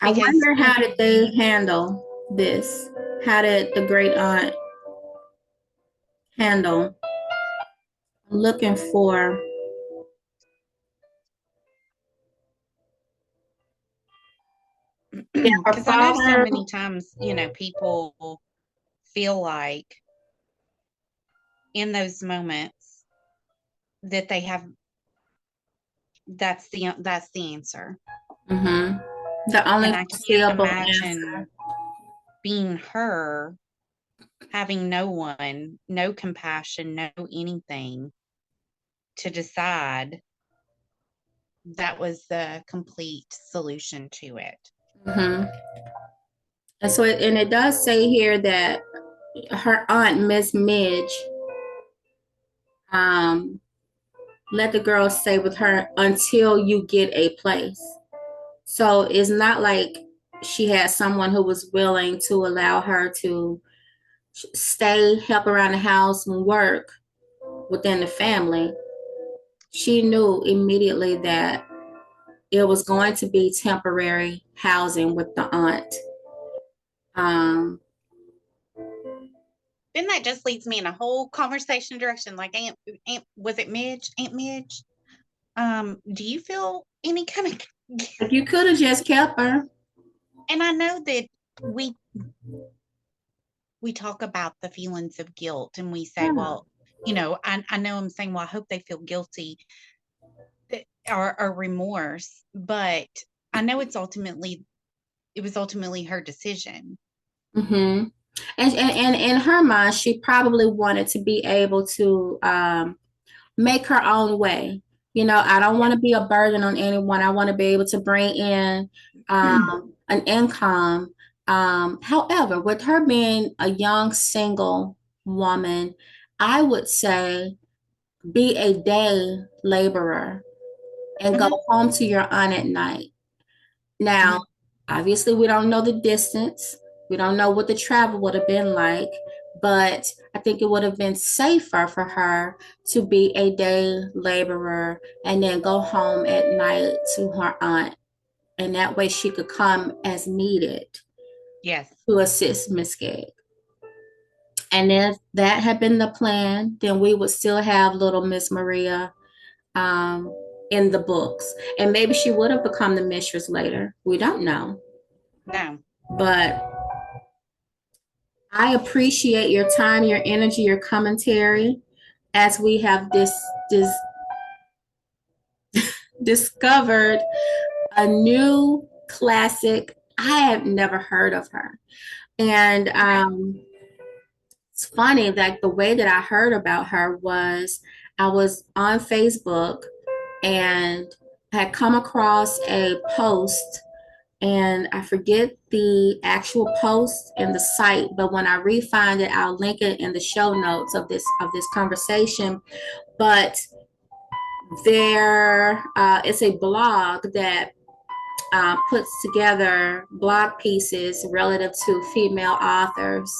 I because wonder how did they handle this? How did the great aunt handle? I'm looking for. Yeah, her because I know so father. many times, people feel like in those moments that they have, that's the answer. hmm The only And I can't foreseeable answer. imagine being her, having no one, no compassion, no anything to decide that was the complete solution to it. hmm And so, it does say here that her aunt, Miss Midge, um, let the girl stay with her until you get a place. So it's not like she had someone who was willing to allow her to stay, help around the house, and work within the family. She knew immediately that it was going to be temporary housing with the aunt. Um, Then that just leads me in a whole conversation direction. Like Aunt was it Midge? Aunt Midge? Do you feel any kind of if you could have just kept her. and I know that we we talk about the feelings of guilt and we say, Yeah. well, I know I'm saying, well, I hope they feel guilty or remorse, but I know it was ultimately her decision. Mm-hmm. And in her mind, she probably wanted to be able to make her own way. I don't want Yeah. to be a burden on anyone. I want to be able to bring in an income. However, with her being a young single woman, I would say be a day laborer and go Hmm. home to your aunt at night. Now, Hmm. obviously, we don't know the distance. We don't know what the travel would have been like, but I think it would have been safer for her to be a day laborer and then go home at night to her aunt. And that way she could come as needed Yes. to assist Miss Gay. And if that had been the plan, then we would still have little Miss Maria um, in the books. And maybe she would have become the mistress later. We don't know. No. But I appreciate your time, your energy, your commentary as we have this discovered a new classic. I have never heard of her. And Okay. it's funny that the way that I heard about her was I was on Facebook and had come across a post, and I forget the actual post and the site, but when I re-find it, I'll link it in the show notes of this conversation. But there, it's a blog that puts together blog pieces relative to female authors.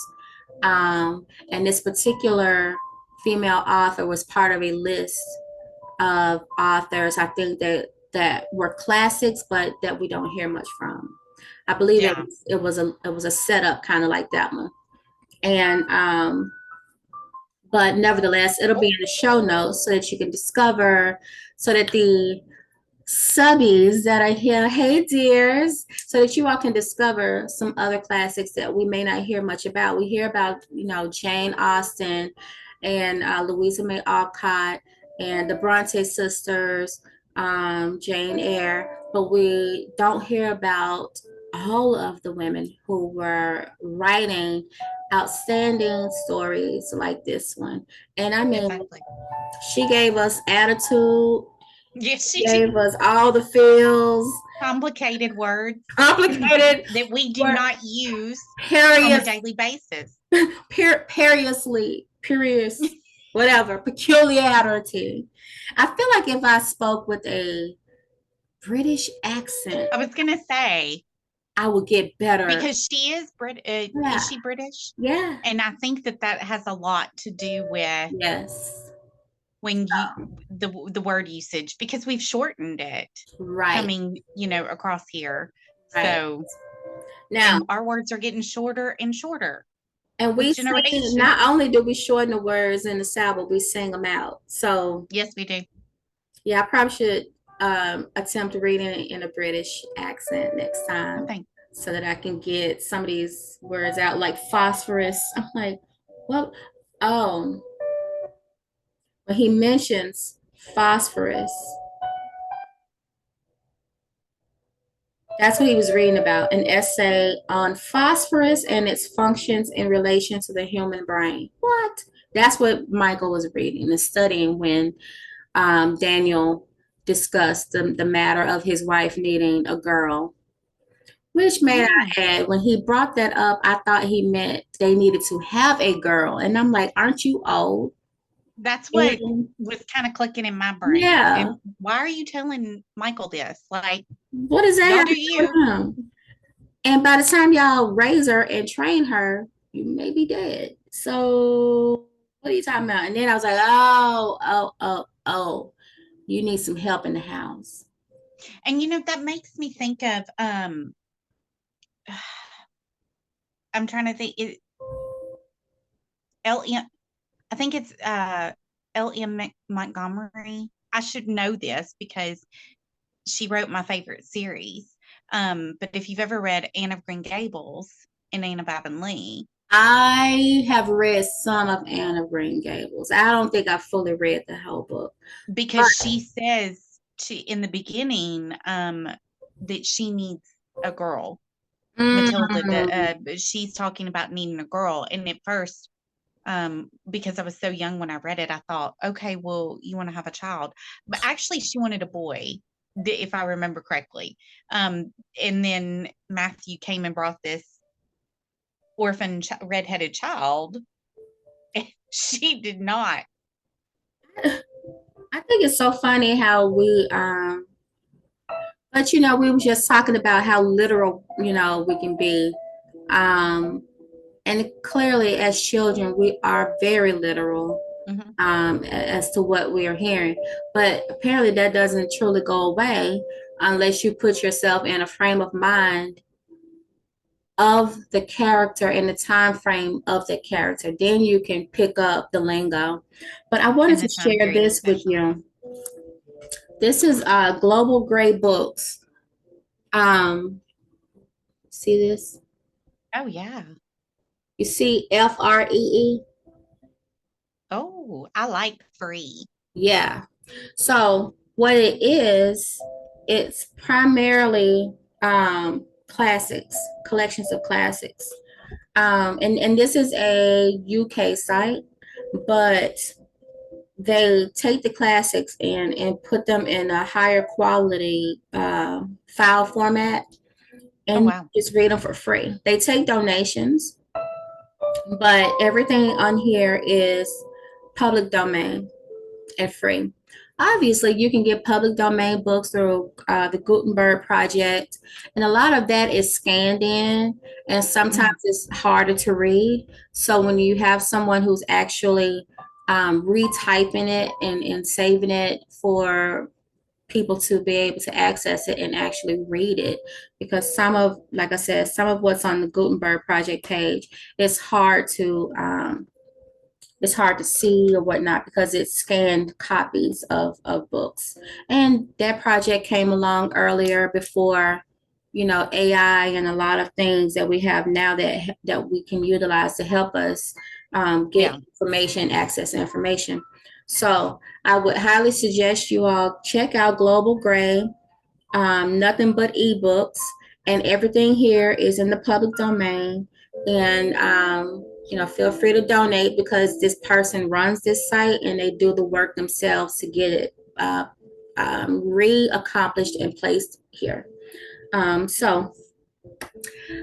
And this particular female author was part of a list of authors, I think that were classics, but that we don't hear much from. I believe Yeah. it was a setup kind of like that one. And but nevertheless, it'll be in the show notes so that you can discover, so that the subbies that are here, hey dears, so that you all can discover some other classics that we may not hear much about. We hear about, Jane Austen and Louisa May Alcott and the Bronte sisters, Jane Eyre, but we don't hear about all of the women who were writing outstanding stories like this one. And I mean, Exactly. she gave us attitude, Yes, she did. gave us all the feels, Complicated words complicated that we do word, not use on a period, daily basis. periodly, period, whatever, peculiarity. I feel like if I spoke with a British accent, I was gonna say, I would get better. because she is Yeah. is she British? Yeah. And I think that has a lot to do with Yes. when you the word usage, because we've shortened it Right. coming, across here. Right. So Now, and our words are getting shorter and shorter and with we generation. not only do we shorten the words in the South, but we sing them out. So Yes, we do. yeah, I probably should attempt reading it in a British accent next time, so that I can get some of these words out, like phosphorus. I'm like, what? Oh, but he mentions phosphorus. That's what he was reading about, an essay on phosphorus and its functions in relation to the human brain. What? That's what Michael was reading and studying when Daniel discussed the matter of his wife needing a girl. Which may I add, when he brought that up, I thought he meant they needed to have a girl. And I'm like, aren't you old? That's what was kind of clicking in my brain. Yeah. And why are you telling Michael this? Like, what is that? Y'all do you. And by the time y'all raise her and train her, you may be dead. So what are you talking about? And then I was like, oh, you need some help in the house. And that makes me think of I'm trying to think. L.M. I think it's L.M. Montgomery. I should know this because she wrote my favorite series. But if you've ever read Anne of Green Gables and Anne of Avonlea, I have read some of Anne of Green Gables. I don't think I fully read the whole book. Because she says in the beginning that she needs a girl. Matilda, she's talking about needing a girl. And at first, because I was so young when I read it, I thought, okay, well, you want to have a child. But actually, she wanted a boy, if I remember correctly. And then Matthew came and brought this orphan redheaded child. She did not. I think it's so funny how we but we were just talking about how literal we can be, and clearly as children we are very literal, as to what we are hearing, but apparently that doesn't truly go away unless you put yourself in a frame of mind of the character and the time frame of the character. Then you can pick up the lingo. But I wanted to share this with you. This is Global Gray Books. See this? Oh yeah. You see FREE? Oh, I like free. Yeah. So what it is, it's primarily classics, collections of classics. And this is a UK site, but they take the classics and put them in a higher quality file format, and just read them for free. They take donations, but everything on here is public domain and free. Obviously, you can get public domain books through the Gutenberg Project, and a lot of that is scanned in, and sometimes Mhm. it's harder to read. So when you have someone who's actually retyping it and saving it for people to be able to access it and actually read it, because some of, like I said, some of what's on the Gutenberg Project page is hard to it's hard to see or whatnot because it's scanned copies of books. And that project came along earlier before, AI and a lot of things that we have now that we can utilize to help us get Yeah. information, access information. So I would highly suggest you all check out Global Gray, nothing but eBooks, and everything here is in the public domain. And feel free to donate because this person runs this site and they do the work themselves to get it re-accomplished and placed here. So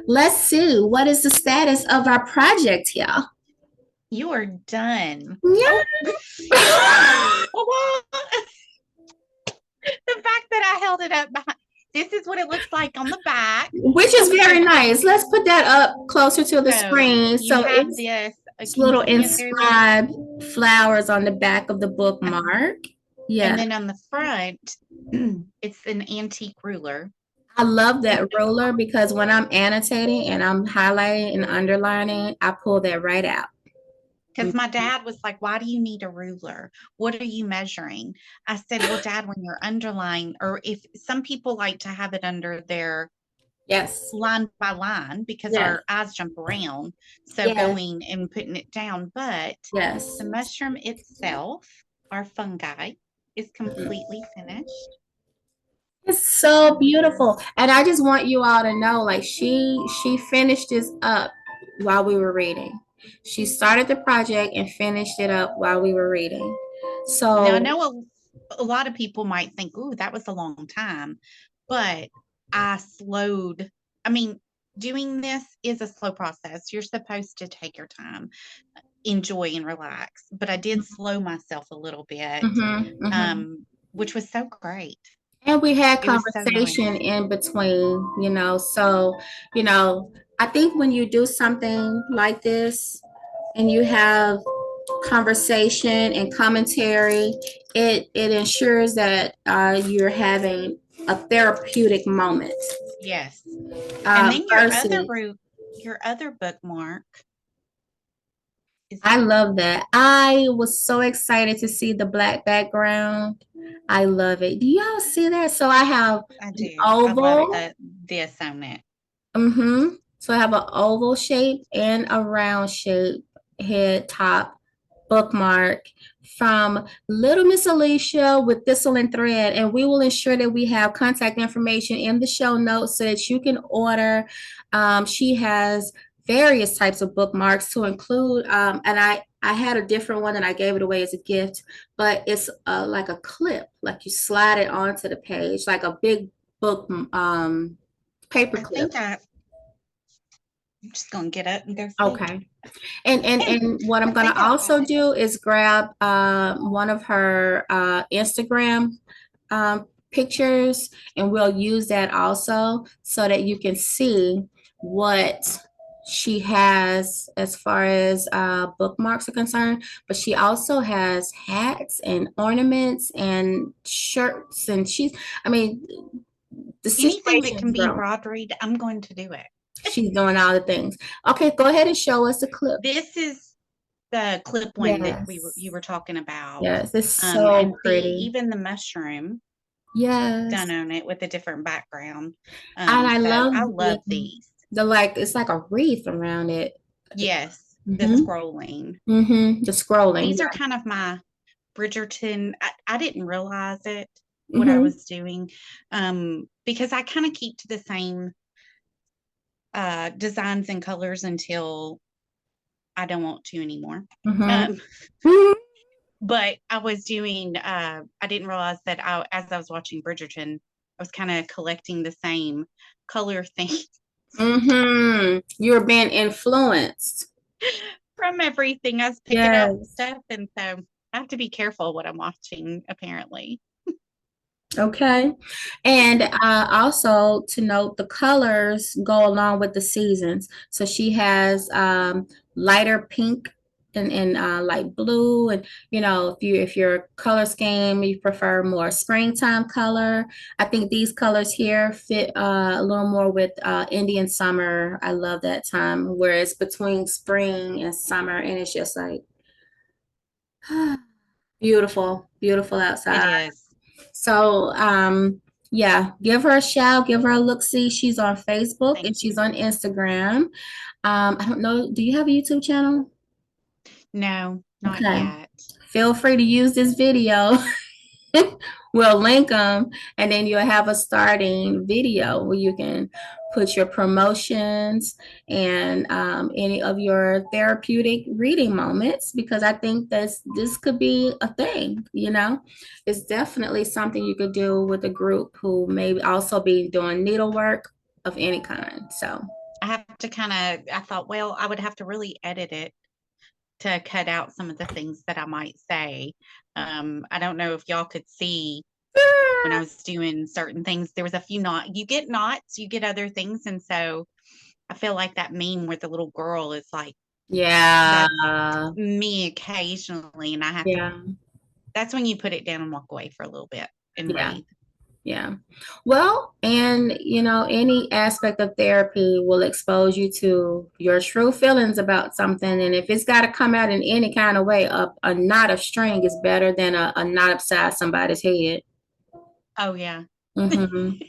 let's see, what is the status of our project here? You are done. Yeah. Oh, the fact that I held it up behind. This is what it looks like on the back. Which is very nice. Let's put that up closer to the So screen. you So have it's this. Can you little see it there, Liz? inscribed flowers on the back of the bookmark. And Yeah. then on the front, it's an antique ruler. I love And that ruler because when I'm annotating and I'm highlighting and underlining, I pull that right out. because my dad was like, "Why do you need a ruler? What are you measuring?" I said, "Well, Dad, when you're underlining, or if some people like to have it under their Yes. line by line because Yes. our eyes jump around. So Yes. going and putting it down, but Yes. the mushroom itself, our fungi, is completely finished. It's so beautiful. And I just want you all to know, like she finished this up while we were reading. She started the project and finished it up while we were reading. Now, I So, know a lot of people might think, "Ooh, that was a long time," but I slowed. I mean, doing this is a slow process. You're supposed to take your time, enjoy, and relax. But I did slow myself a little bit, mhm, mhm. which was so great. And we had It was so nice. conversation in between, So, you know, I think when you do something like this and you have conversation and commentary, it ensures that you're having a therapeutic moment. Yes. And then Versus, your other bookmark is I love that. I was so excited to see the black background. I love it. Do y'all see that? So I have I an do. I love oval. this on it. Mm-hmm. So I have an oval shape and a round shape head top bookmark from Little Miss Alicia with Thistle and Thread. And we will ensure that we have contact information in the show notes so that you can order. She has various types of bookmarks to include, and I had a different one and I gave it away as a gift, but it's like a clip, like you slide it onto the page, like a big book paper I clip. think I'm just gonna get up and go see. Okay. And what I'm I gonna think I got also it. do is grab one of her Instagram pictures, and we'll use that also so that you can see what she has as far as bookmarks are concerned. But she also has hats and ornaments and shirts, and I mean, the Anything that situation's can be grown. broadread, I'm going to do it. She's doing all the things. Okay, go ahead and show us the clip. This is the clip one that you Yes. were talking about. Yes, it's And so see, pretty. even the mushroom Yes. done on it with a different background. And I So love I love these. the like it's like a wreath around it. Yes, the Mm-hmm. scrolling. Mm-hmm. The scrolling. These are Yeah. kind of my Bridgerton. I didn't realize it, what I Mm-hmm. was doing, because I kind of keep to the same designs and colors until I don't want to anymore. Mm-hmm. Um, Mm-hmm. but I was doing, I didn't realize that as I was watching Bridgerton, I was kind of collecting the same color thing Mm-hmm. You're being influenced. from everything. I was picking out Yes. stuff. And so I have to be careful what I'm watching, apparently. Okay. And also to note, the colors go along with the seasons. So she has lighter pink and light blue. And if your color scheme, you prefer more springtime color. I think these colors here fit a little more with Indian summer. I love that time where it's between spring and summer, and it's just like beautiful, beautiful It outside. is. So, yeah, give her a shout, give her a look. See, she's on Facebook Thank and she's you. on Instagram. I don't know. Do you have a YouTube channel? No, not Okay. yet. Feel free to use this video. We'll link them, and then you'll have a starting video where you can put your promotions and any of your therapeutic reading moments, because I think this could be a thing. It's definitely something you could do with a group who may also be doing needlework of any kind. So I have to I thought, well, I would have to really edit it to cut out some of the things that I might say. I don't know if y'all could see when I was doing certain things. There was a few you get knots, you get other things. And so I feel like that meme where the little girl is like, yeah, that's me occasionally. And I have to, yeah, that's when you put it down and walk away for a little bit and yeah. breathe. Yeah. Well, and any aspect of therapy will expose you to your true feelings about something. And if it's got to come out in any kind of way, a knot of string is better than a knot upside somebody's head. Oh, yeah. Mm-hmm.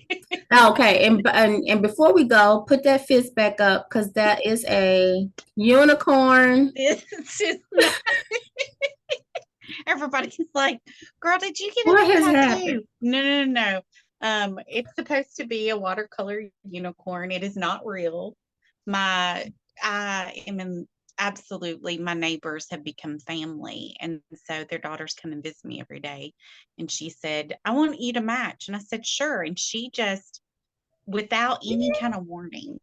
Okay. And before we go, put that fist back up, because that is a unicorn. It's just not. Everybody's like, girl, did you get a What new has happened? tattoo? No, no, no, no. It's supposed to be a watercolor unicorn. It is not real. I am in absolutely, my neighbors have become family. And so their daughters come and visit me every day. And she said, I want you to match. And I said, sure. And she just, without any kind of warning,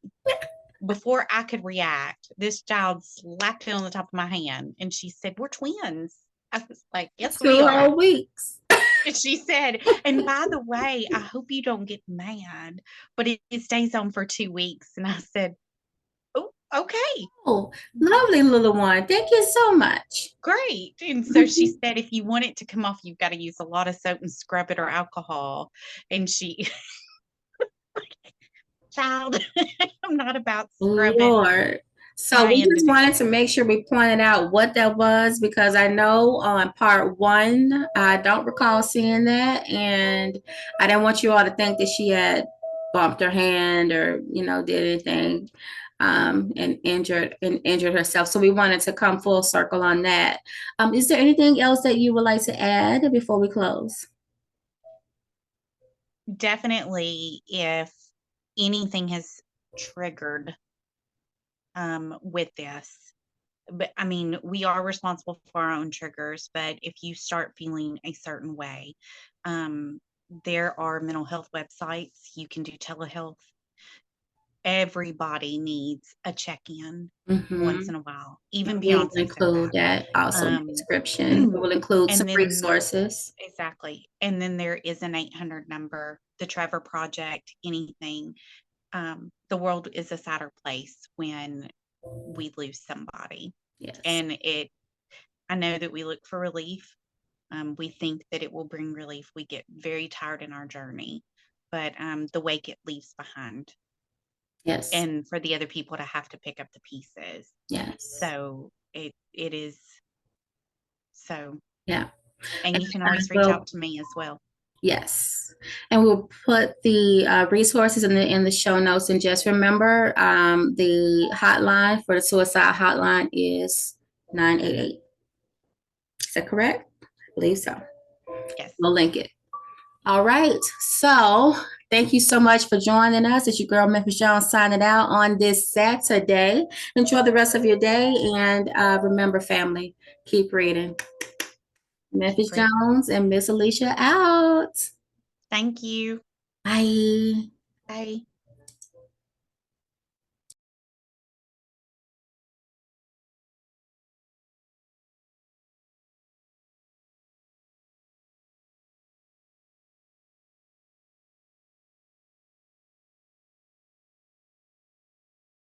before I could react, this child slapped it on the top of my hand and she said, we're twins. I was like, yes, we Two are. whole weeks. And she said, and by the way, I hope you don't get mad, but it stays on for 2 weeks. And I said, oh, okay, Oh, lovely little one. Thank you so much. great. And so she said, if you want it to come off, you've got to use a lot of soap and scrub it or alcohol. And she, child, I'm not about scrubbing Lord. So my we end just of it. wanted to make sure we pointed out what that was, because I know on part one, I don't recall seeing that. And I didn't want you all to think that she had bumped her hand or, did anything and injured herself. So we wanted to come full circle on that. Is there anything else that you would like to add before we close? Definitely, if anything has triggered with this, but I mean, we are responsible for our own triggers, but if you start feeling a certain way, um, there are mental health websites. You can do telehealth. Everybody needs a check-in once Mm-hmm. in a while. Even We will Beyonce said include that. that also in the Um, description. We will include some and then resources. exactly. And then there is an 800 number, the Trevor Project, anything. The world is a sadder place when we lose somebody. Yes. And I know that we look for relief. We think that it will bring relief. We get very tired in our journey, but the wake it leaves behind, Yes. and for the other people to have to pick up the pieces. Yes. So it is so, Yeah. and And you can always reach we'll out to me as well. yes. And we'll put the resources in the show notes. And just remember, the hotline for the suicide hotline is 988. Is that correct? I believe so. Yes. We'll link it. All right. So thank you so much for joining us. It's your girl, Memphis Jones, signing out on this Saturday. Enjoy the rest of your day. And remember, family, keep reading. Memphis Keep reading. Jones and Miss Alicia out. Thank you. Bye. Bye.